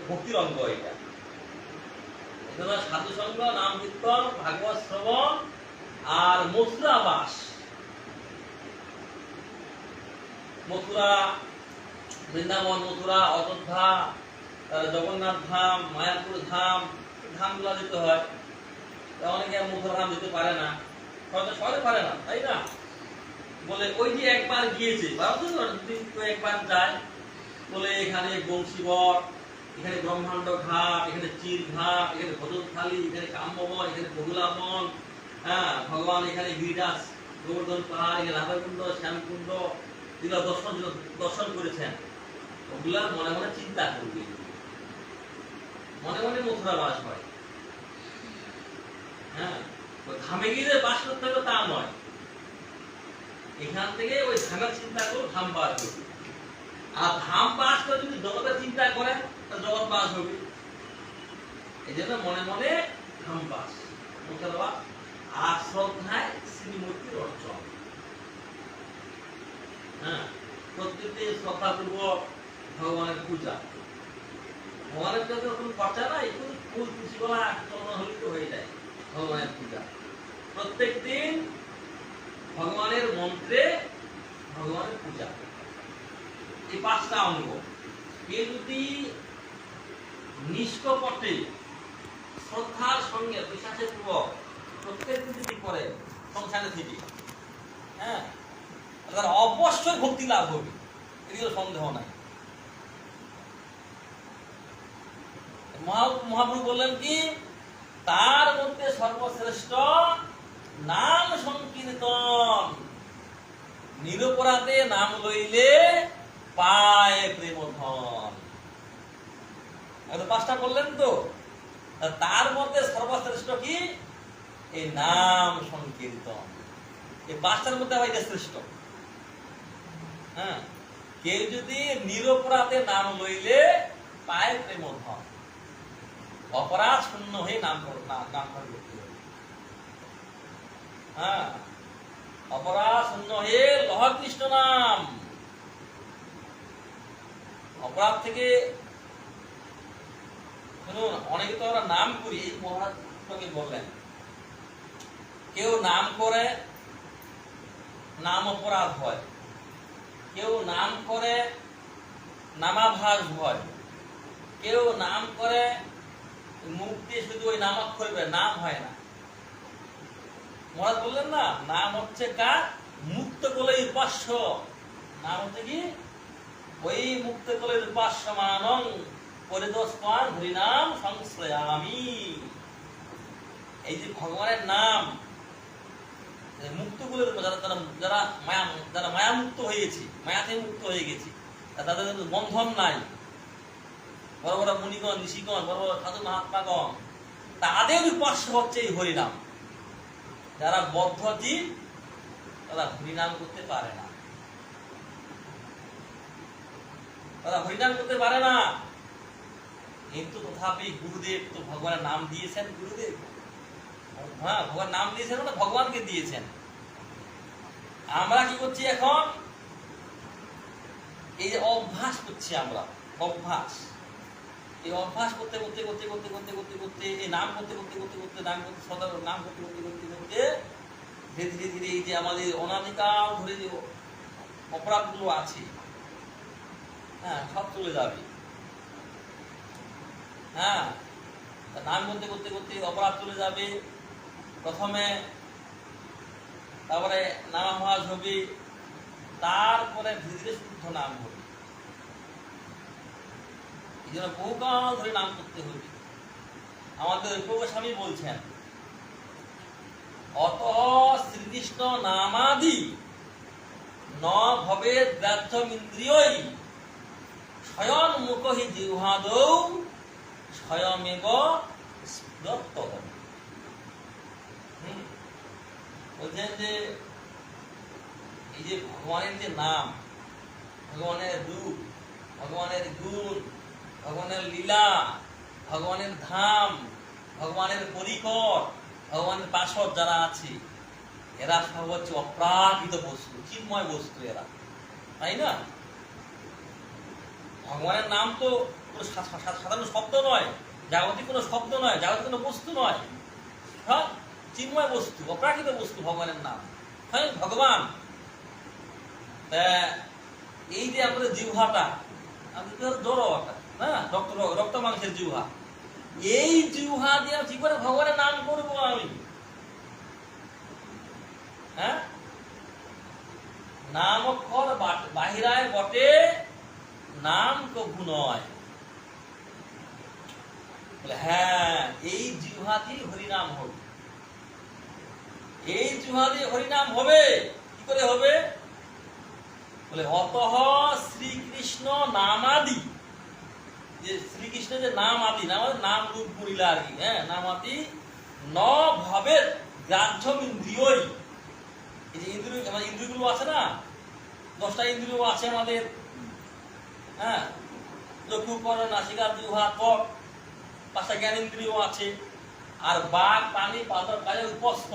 ভক্তির অঙ্গ। এটা সাধু সঙ্গ, নাম কীর্তন, ভাগবত শ্রবণ আর মথুরা বাস। মথুরা, বৃন্দাবন, মথুরা, অযোধ্যা, জগন্নাথ ধাম, মায়াপুর ধাম, ধামগুলো যেতে হয়। অনেকে মথুরা ধাম যেতে পারে না, সবাই পারে না, তাই না? বলে ওই যে একবার গিয়েছে, একবার যায়, বলে এখানে বংশীবর, এখানে ব্রহ্মাণ্ড ঘাট, এখানে চির ঘাট, এখানে ভজনথালী, এখানে কাম্যবন, এখানে বগুলাবন, হ্যাঁ, ভগবান এখানে গিরিরাজ, গোবর্ধন পাহাড়, এখানে রাধাকুণ্ড, শ্যামকুণ্ড, এগুলো দর্শন করেছেন। ওগুলা মনে মনে চিন্তা করবে, মনে মনে মথুরা বাস হয়। হ্যাঁ, ধামে গিয়ে বাস করতে হবে তা নয়, এখান থেকে ওই ধামের চিন্তা করো, ধাম বাস করবে। আর ধাম বাস করে যদি জগতের চিন্তা করেন, জগৎ বাস হবে। এই জন্য মনে মনে ধাম বাস, মথুরা বাস আর শ্রদ্ধায় শ্রীমূর্তির অর্চন। হ্যাঁ, প্রত্যেকদিন শ্রদ্ধাপূর্বক ভগবানের পূজা। ভগবানের কাছে কোনো খরচা নাই, শুধু ফুল খুশি বলা চলনা হলে তো হয়ে যায় ভগবানের পূজা। প্রত্যেক দিন ভগবানের মন্ত্রে ভগবানের পূজা, এই 5টা অঙ্গ। এ যদি নিষ্কপটে সঙ্গে বিশ্বাসের পূর্বক প্রত্যেক দিন করে সংসারে থেকে, হ্যাঁ, তার অবশ্যই ভক্তি লাভ হবে, এদিকে সন্দেহ নাই। মহাপ্রভু বললেন কি, তার মধ্যে সর্বশ্রেষ্ঠ নাম সংকীর্তন, নিরপরাধে নাম লইলে পায় প্রেম ধন। পাঁচটা বললেন তো, তার মধ্যে সর্বশ্রেষ্ঠ কি, এই নাম সংকীর্তন। এই পাঁচটার মধ্যে হয় শ্রেষ্ঠ। হ্যাঁ, কেউ যদি নিরপরাধে নাম লইলে পায় প্রেম ধন, অপরাধ শূন্য হয়ে নাম করতে হবে। হ্যাঁ, অপরাধ শূন্য হয়ে লহ কৃষ্ণ নাম। অপরাধ থেকে শুনুন, অনেকে তো আমরা নাম করি, এই মহারাজকে বললেন, কেউ নাম করে নাম অপরাধ হয়, কেউ নাম করে নামাভাস হয়, কেউ নাম করে মুখ দিয়ে শুধু ওই নামাক্ষর নাম হয় না। মহারাজ বললেন না, নাম হচ্ছে কার, মুক্ত কলের উপাস্য। নাম হচ্ছে কি, ওই মুক্ত কলের উপাস্য মানং পরিদস্তান হরিনাম সংশ্রয়ামি। এই যে ভগবানের নাম, মুক্ত কলের যারা মায়া মুক্ত হয়ে গেছে, মায়াতে মুক্ত হয়ে গেছে, তাদের বন্ধন নাই, বড় বড় মুনিগণ ঋষিগণ, বড় বড় সাধু মহাত্মাগণ, তাদের উপাস্য হচ্ছে এই হরিনাম। যারা বদ্ধ জীব, তারা হরিনাম করতে পারে না, তারা হরিনাম করতে পারে না। কিন্তু তথাপি গুরুদেব তো ভগবানের নাম দিয়েছেন, গুরুদেব, হ্যাঁ, ভগবান নাম দিয়েছেন না, ভগবানকে দিয়েছেন। আমরা কি করছি এখন, এই যে অভ্যাস করছি আমরা, অভ্যাস, এই অভ্যাস করতে করতে করতে করতে করতে করতে করতে এই নাম করতে করতে করতে করতে নাম করতে সদা নাম করতে করতে করতে করতে ধীরে ধীরে ধীরে এই যে আমাদের অনাদিকাল ধরে যে অপরাধগুলো আছে, হ্যাঁ, সব চলে যাবে। হ্যাঁ, নাম করতে করতে করতে অপরাধ চলে যাবে। প্রথমে, তারপরে নামাভাস হবে, তারপরে ধীরে ধীরে শুদ্ধ নাম হবে। এই জন্য বহুকাল ধরে নাম করতে হবে। আমাদের গোস্বামী বলছেন, অত শ্রীকৃষ্ণ নামাদি ন ভবে গ্রাহ্যমিন্দ্রিয়ই স্বয়ং মুখহি জিহ্বাদৌ স্বয়মেব দত্তম। বলছেন যে এই যে ভগবানের যে নাম, ভগবানের রূপ, ভগবানের গুণ, ভগবানের লীলা, ভগবানের ধাম, ভগবানের পরিকর, ভগবানের পার্শ্বদ যারা আছে, এরা সব হচ্ছে অপ্রাকৃত বস্তু, চিন্ময় বস্তু এরা, তাই না? ভগবানের নাম তো কোনো সাধারণ শব্দ নয়, জাগতিক কোনো শব্দ নয়, জাগতিক কোনো বস্তু নয়, সব চিন্ময় বস্তু, অপ্রাকৃত বস্তু ভগবানের নাম, হ্যাঁ, ভগবান। এই যে আমাদের জিহ্বাটা, আমাদের জড় না, রক্ত মাংসের জিহ্বা, এই জিহ্বা দিয়ে কি করে ভগবানের নাম করবো আমি? হ্যাঁ, নাম অক্ষর বাহিরায় বটে, নাম কভু নয়। হ্যাঁ, এই জিহ্বা দিয়ে হরিনাম হবে, এই জিহ্বা দিয়ে হরিনাম হবে। কি করে হবে? বলে অতঃ শ্রীকৃষ্ণ নামাদি, যে শ্রীকৃষ্ণের যে নাম আদি, নাম রূপ গুণিলা আর কি, হ্যাঁ, নাম আদি ন ভবে গ্রাহ্যমিন্দ্রিয়ই। এই যে ইন্দ্রিয়, আমাদের ইন্দ্রিয়গুলো আছে না, 10টা ইন্দ্রিয় আছে আমাদের, হ্যাঁ, চক্ষু, কর্ণ, নাসিকা, জিহ্বা, ত্বক, 5টা জ্ঞানেন্দ্রিয় আছে, আর বাক, পানি, পাদর, কাজে উপস্থ,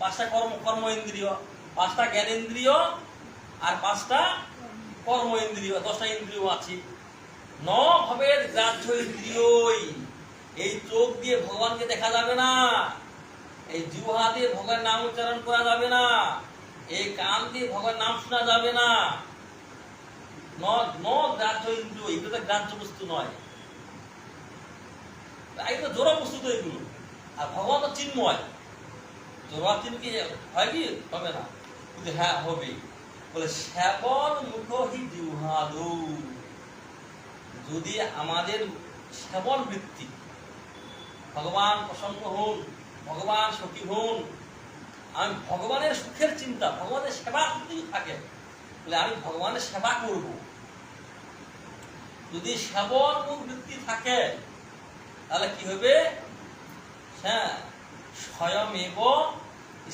5টা কর্ম ইন্দ্রিয়, 5টা জ্ঞানেন্দ্রিয়, আর 5টা কর্ম ইন্দ্রিয়, 10টা ইন্দ্রিয় আছে। ন ভবের গ্রাহ্য ইন্দ্রিয়ই, এই চোখ দিয়ে ভগবানকে দেখা যাবে না, এই জিহ্বা দিয়ে ভগবানের নাম উচ্চারণ করা যাবে না, এই কান দিয়ে ভগবানের নাম শোনা যাবে না। ন গ্রাহ্য ইন্দ্রিয়, এগুলো তো গ্রাহ্য বস্তু নয়, এগুলো জড় বস্তু তো এগুলো, আর ভগবান তো চিন্ময়, জড়াচিন কি হয় কি হবে না? কিন্তু হ্যাঁ হবে। বলে শ্যাবল মুখ হি জিহ্বাদৌ, যদি আমাদের শ্যাবল বৃত্তি, ভগবান প্রসন্ন হন, ভগবান সুখী হন, আমি ভগবানের সুখের চিন্তা, ভগবানের সেবা যদি থাকে, বলে আমি ভগবানের সেবা করব। যদি শ্যাবল মুখ বৃত্তি থাকে তাহলে কি হবে? হ্যাঁ, স্বয়মেব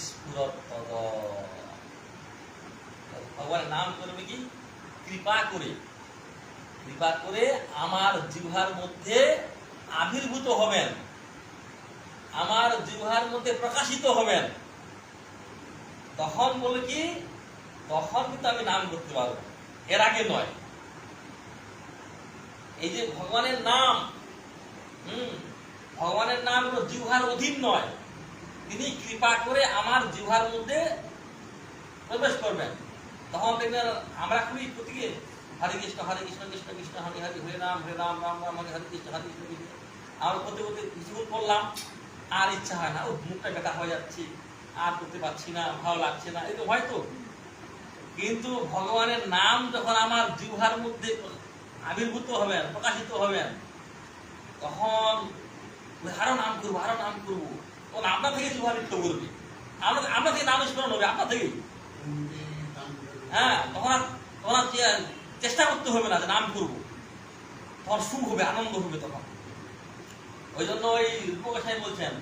স্ফুরত তদ। ভগবানের নাম করবে কি? কৃপা করে, কৃপা করে আমার জিহ্বার মধ্যে আবির্ভূত হবেন, আমার জিহ্বার মধ্যে প্রকাশিত হবেন। তখন বলে কি? তখন কিন্তু আমি নাম করতে পারবো, এর আগে নয়। এই যে ভগবানের নাম, ভগবানের নাম হলো জিহ্বার অধীন নয়, তিনি কৃপা করে আমার জিহ্বার মধ্যে প্রবেশ করবেন। তখন দেখবেন আমরা খুবই প্রতীকে হরে কৃষ্ণ কৃষ্ণ কৃষ্ণ হরে হরে, হরে রাম রাম রাম হরে হরে কৃষ্ণ কৃষ্ণ। আমরা করতে করতে কিছুক্ষণ করলাম, আর ইচ্ছা হয় না, ও মুখটা ব্যথা হয়ে যাচ্ছে, আর করতে পারছি না, ভালো লাগছে না, এই তো হয়তো। কিন্তু ভগবানের নাম যখন আমার জিহ্বার মধ্যে আবির্ভূত হবেন, প্রকাশিত হবেন, তখন আরো নাম করবো, আরো নাম করবো। তখন আপনার থেকে জিহ্বা নৃত্য করবে, আপনার থেকে নাম স্মরণ হবে, আপনার থেকেই। হ্যাঁ, তখন আর চেষ্টা করতে হবে না যে নাম করবো, তখন সুখ হবে, আনন্দ হবে তখন। ওই জন্য ওই রূপগোস্বামী বলছেন,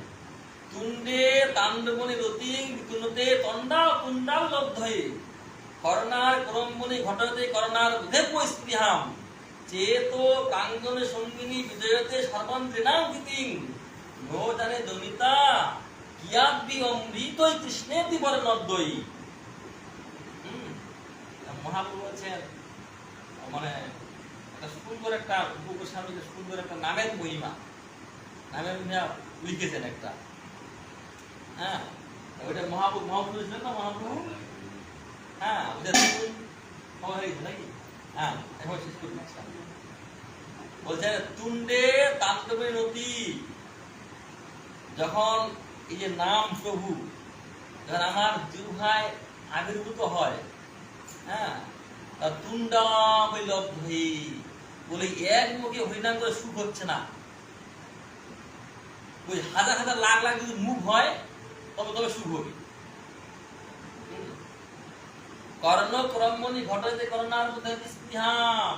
তুণ্ডে তাণ্ডবনি রতি বিকুণতে তণ্ডা তুণ্ডাল লব্ধয়ে করণার করম্বনি ঘটতে করণার বুধেব্য স্পৃহাম চেতো প্রাঙ্গনে সঙ্গিনী বিজয়তে সর্বান্ত্রিণাম গীতিং নো জানে দনিতা কিয়াদ্বি অমৃতই কৃষ্ণেতি বর্ণদ্বয়ী। মহাপ্রভু বলছেন, মানে একটা সুন্দর একটা রূপগোস্বামী সুন্দর একটা নামের মহিমা, নামের মহিমা লিখেছেন একটা। হ্যাঁ, ওইটা মহাপ্রভু ছিলেন না, মহাপ্রভু। হ্যাঁ, ওদের হয়েছে নাকি? হ্যাঁ, এখন শেষ করে দিচ্ছিলাম। বলছেন তুণ্ডে তাণ্ডবে নদী, যখন এই যে নাম প্রভু যখন আমার জিহ্বায় আবির্ভূত হয়, হ্যাঁ, তুণ্ডাময় লব্ধে, বলে এক মুখে হরিনাম করে সুখ হচ্ছে না, ওই হাজার হাজার লাখ লাখ যদি মুখ হয় তবে তবে সুখ হবে। কর্ণ ক্রমণি ঘটাইতে করোনার মধ্যে স্পৃহাম,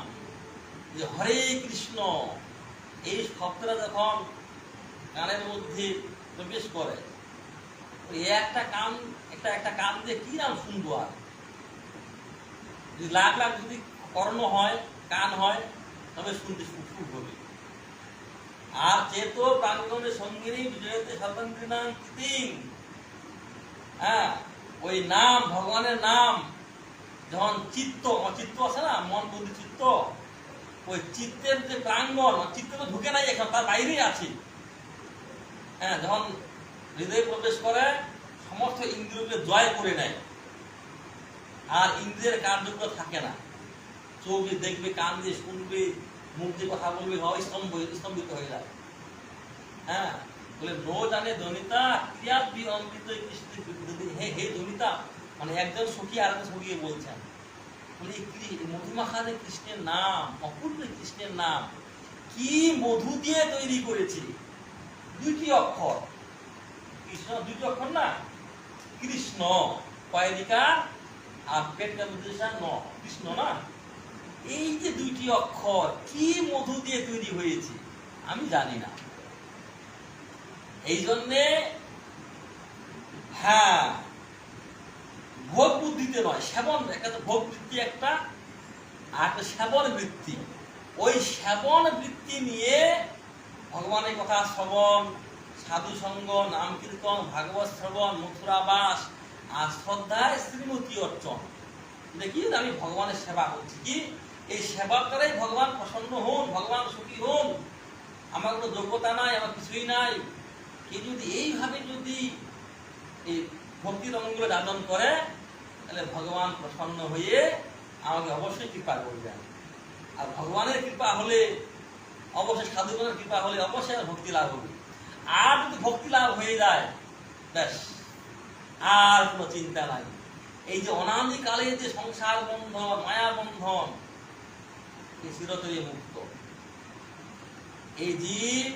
যে হরে কৃষ্ণ এই শব্দটা যখন কানের মধ্যে প্রবেশ করে, একটা কান দিয়ে কি নাম শুনবো? আর যদি লাখ লাখ যদি কর্ণ হয়, কান হয়, তবে শুনতে সুখ হবে। আর চেতো প্রাঙ্গনে সঙ্গিনী বিজয়তে সর্বান্ত্রিণাম গীতিং, হ্যাঁ, ওই নাম, ভগবানের নাম যখন চিত্ত আছে না, মন বুদ্ধি চিত্ত, ওই চিত্তের যে প্রাঙ্গণ, চিত্ত তো ঢুকে নাই এখন, তার বাইরেই আছে। হ্যাঁ, যখন হৃদয়ে প্রবেশ করে সমস্ত ইন্দ্রিয়কে জয় করে নেয়, আর ইন্দ্রিয়ের কার্যক্রম থাকে না। চোখ দিয়ে দেখবে, কান দিয়ে শুনবে, মুখ দিয়ে কথা বলবে, স্তম্ভিত হয়ে যায়। হ্যাঁ, বলে নো জানে দনিতা ক্রিয়াদ্বি অমৃত কৃষ্ণ। হে দনিতা, মানে একজন সখী আর একজন সখীকে বলছেন, বলে মধুমাখা যে কৃষ্ণের নাম, অপূর্ব কৃষ্ণের নাম, কি মধু দিয়ে তৈরি করেছে। দুইটি অক্ষর, কৃষ্ণ দুইটি অক্ষর না, কৃষ্ণ কয়দিকা আর পেটটা ন, কৃষ্ণ না, এই যে দুইটি অক্ষর কি মধু দিয়ে তৈরি হয়েছে আমি জানি না। এই জন্যে হ্যাঁ, ভোগ বুদ্ধিতে নয়, সেবন, একটা তো ভোগ বৃত্তি একটা, আর একটা সেবন বৃত্তি। ওই সেবন বৃত্তি নিয়ে ভগবানের কথা শ্রবণ, সাধু সঙ্গ, নাম কীর্তন, ভাগবত শ্রবণ, মথুরাবাস আর শ্রদ্ধায় শ্রীমতী অর্চন, দেখি আমি ভগবানের সেবা করছি। কি এই সেবার দ্বারাই ভগবান প্রসন্ন হন, ভগবান সুখী হন। আমার কোনো যোগ্যতা নাই, আমার কিছুই নাই। কে যদি এইভাবে যদি এই ভক্তির অঙ্গগুলো দাদন করে, তাহলে ভগবান প্রসন্ন হয়ে আমাকে অবশ্যই কৃপা করবেন। আর ভগবানের কৃপা হলে, অবশ্যই সাধুগণের কৃপা হলে অবশ্যই ভক্তি লাভ হবে। আর যদি ভক্তি লাভ হয়ে যায়, ব্যাস আর কোনো চিন্তা নাই। এই যে অনাদিকালে যে সংসার বন্ধন, মায়া বন্ধন, এই চিরতরে মুক্ত। এই জীব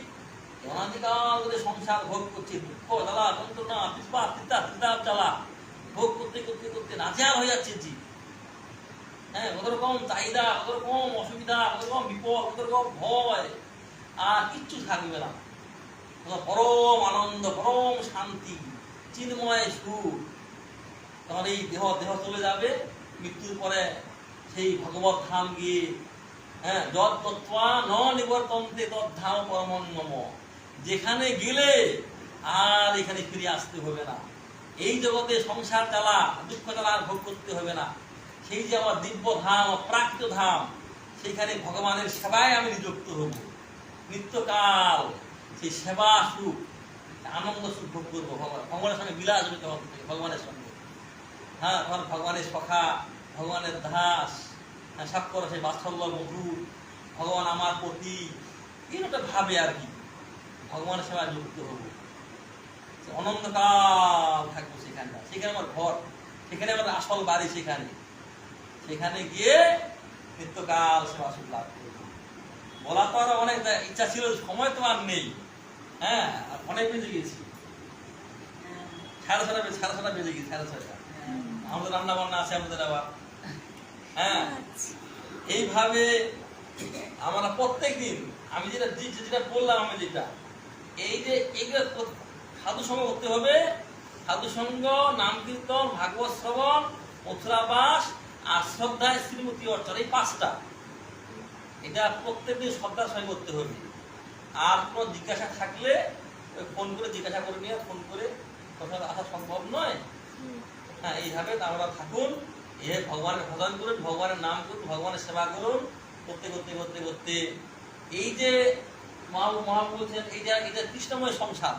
অনাদিকাল ধরে সংসার ভোগ করছে, দুঃখ জ্বালা যন্ত্রণা পিসপাত তিতাব জ্বালা ভোগ করতে করতে করতে নাজেহাল হয়ে যাচ্ছে জীব। হ্যাঁ, কত রকম চাহিদা, কত রকম অসুবিধা, কত রকম বিপদ, কত রকম ভয়, আর কিচ্ছু থাকবে না। পরম আনন্দ, পরম শান্তি, চিন্ময় সুখ। তখন এই দেহ চলে যাবে, মৃত্যুর পরে সেই ভগবত ধাম গিয়ে, হ্যাঁ, যৎ তত্ত্বা ন নিবর্তন্তে তদ্ধাম পরমং মম, যেখানে গেলে আর এখানে ফিরে আসতে হবে না। এই জগতে সংসার জ্বালা দুঃখ জ্বালা আর ভোগ করতে হবে না। সেই যে আমার দিব্য ধাম, প্রাকৃত ধাম, সেইখানে ভগবানের সেবায় আমি নিযুক্ত হব নিত্যকাল। সেই সেবা সুখ, আনন্দ সুখ ভোগ করবো, ভগবানের সঙ্গে বিলাস হবে তখন থেকে, ভগবানের সঙ্গে। হ্যাঁ, তখন ভগবানের সখা, ভগবানের দাস, সাক্ষর সেই বাৎসল্য মধুর, ভগবান আমার প্রতি, এইটা ভাবে আর কি, ভগবানের সেবায় যুক্ত হব, অনন্তকাল থাকবো সেখানটা। সেখানে আমার ঘর, সেখানে আমার আসল বাড়ি, সেখানে গিয়ে নিত্যকাল সেবা সুখ লাভ করবো। বলা তো আর অনেক ইচ্ছা ছিল, সময় তো আর নেই। হ্যাঁ, অনেক বেজে গেছি, সাড়ে ছটা বেজে গেছি, 6:30। আমাদের রান্না বান্না আছে আমাদের আবার। হ্যাঁ, এইভাবে আমরা প্রত্যেক দিন, আমি যেটা বললাম, আমি যেটা এই যে এইগুলো সাধু সঙ্গ করতে হবে। সাধু সঙ্গ, নাম কীর্তন, ভাগবত শ্রবণ, মথুরাবাস আর শ্রদ্ধায় শ্রীমতী অর্চন, এই 5টা, এটা প্রত্যেকদিন শ্রদ্ধার সঙ্গে করতে হবে। আর কোনো জিজ্ঞাসা থাকলে ফোন করে জিজ্ঞাসা করে নিয়ে, ফোন করে কোথাও আসা সম্ভব নয়। হ্যাঁ, এইভাবে আমরা থাকুন, এ ভগবানের ভজন করুন, ভগবানের নাম করুন, ভগবানের সেবা করুন, করতে করতে করতে করতে এই যে মহা বলছেন, এটা কৃষ্ণময় সংসার,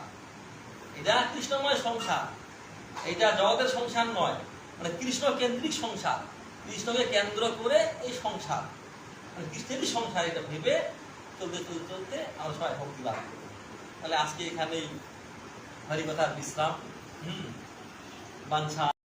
এটা কৃষ্ণময় সংসার, এটা জগতের সংসার নয়, মানে কৃষ্ণ কেন্দ্রিক সংসার, কৃষ্ণকে কেন্দ্র করে এই সংসার, মানে কৃষ্ণেরই সংসার, এটা ভেবে চলতে চলতে চলতে আমরা সবাই ভক্তি লাভ করব। তাহলে আজকে এখানেই হরিকথার বিশ্রাম। বাঞ্ছা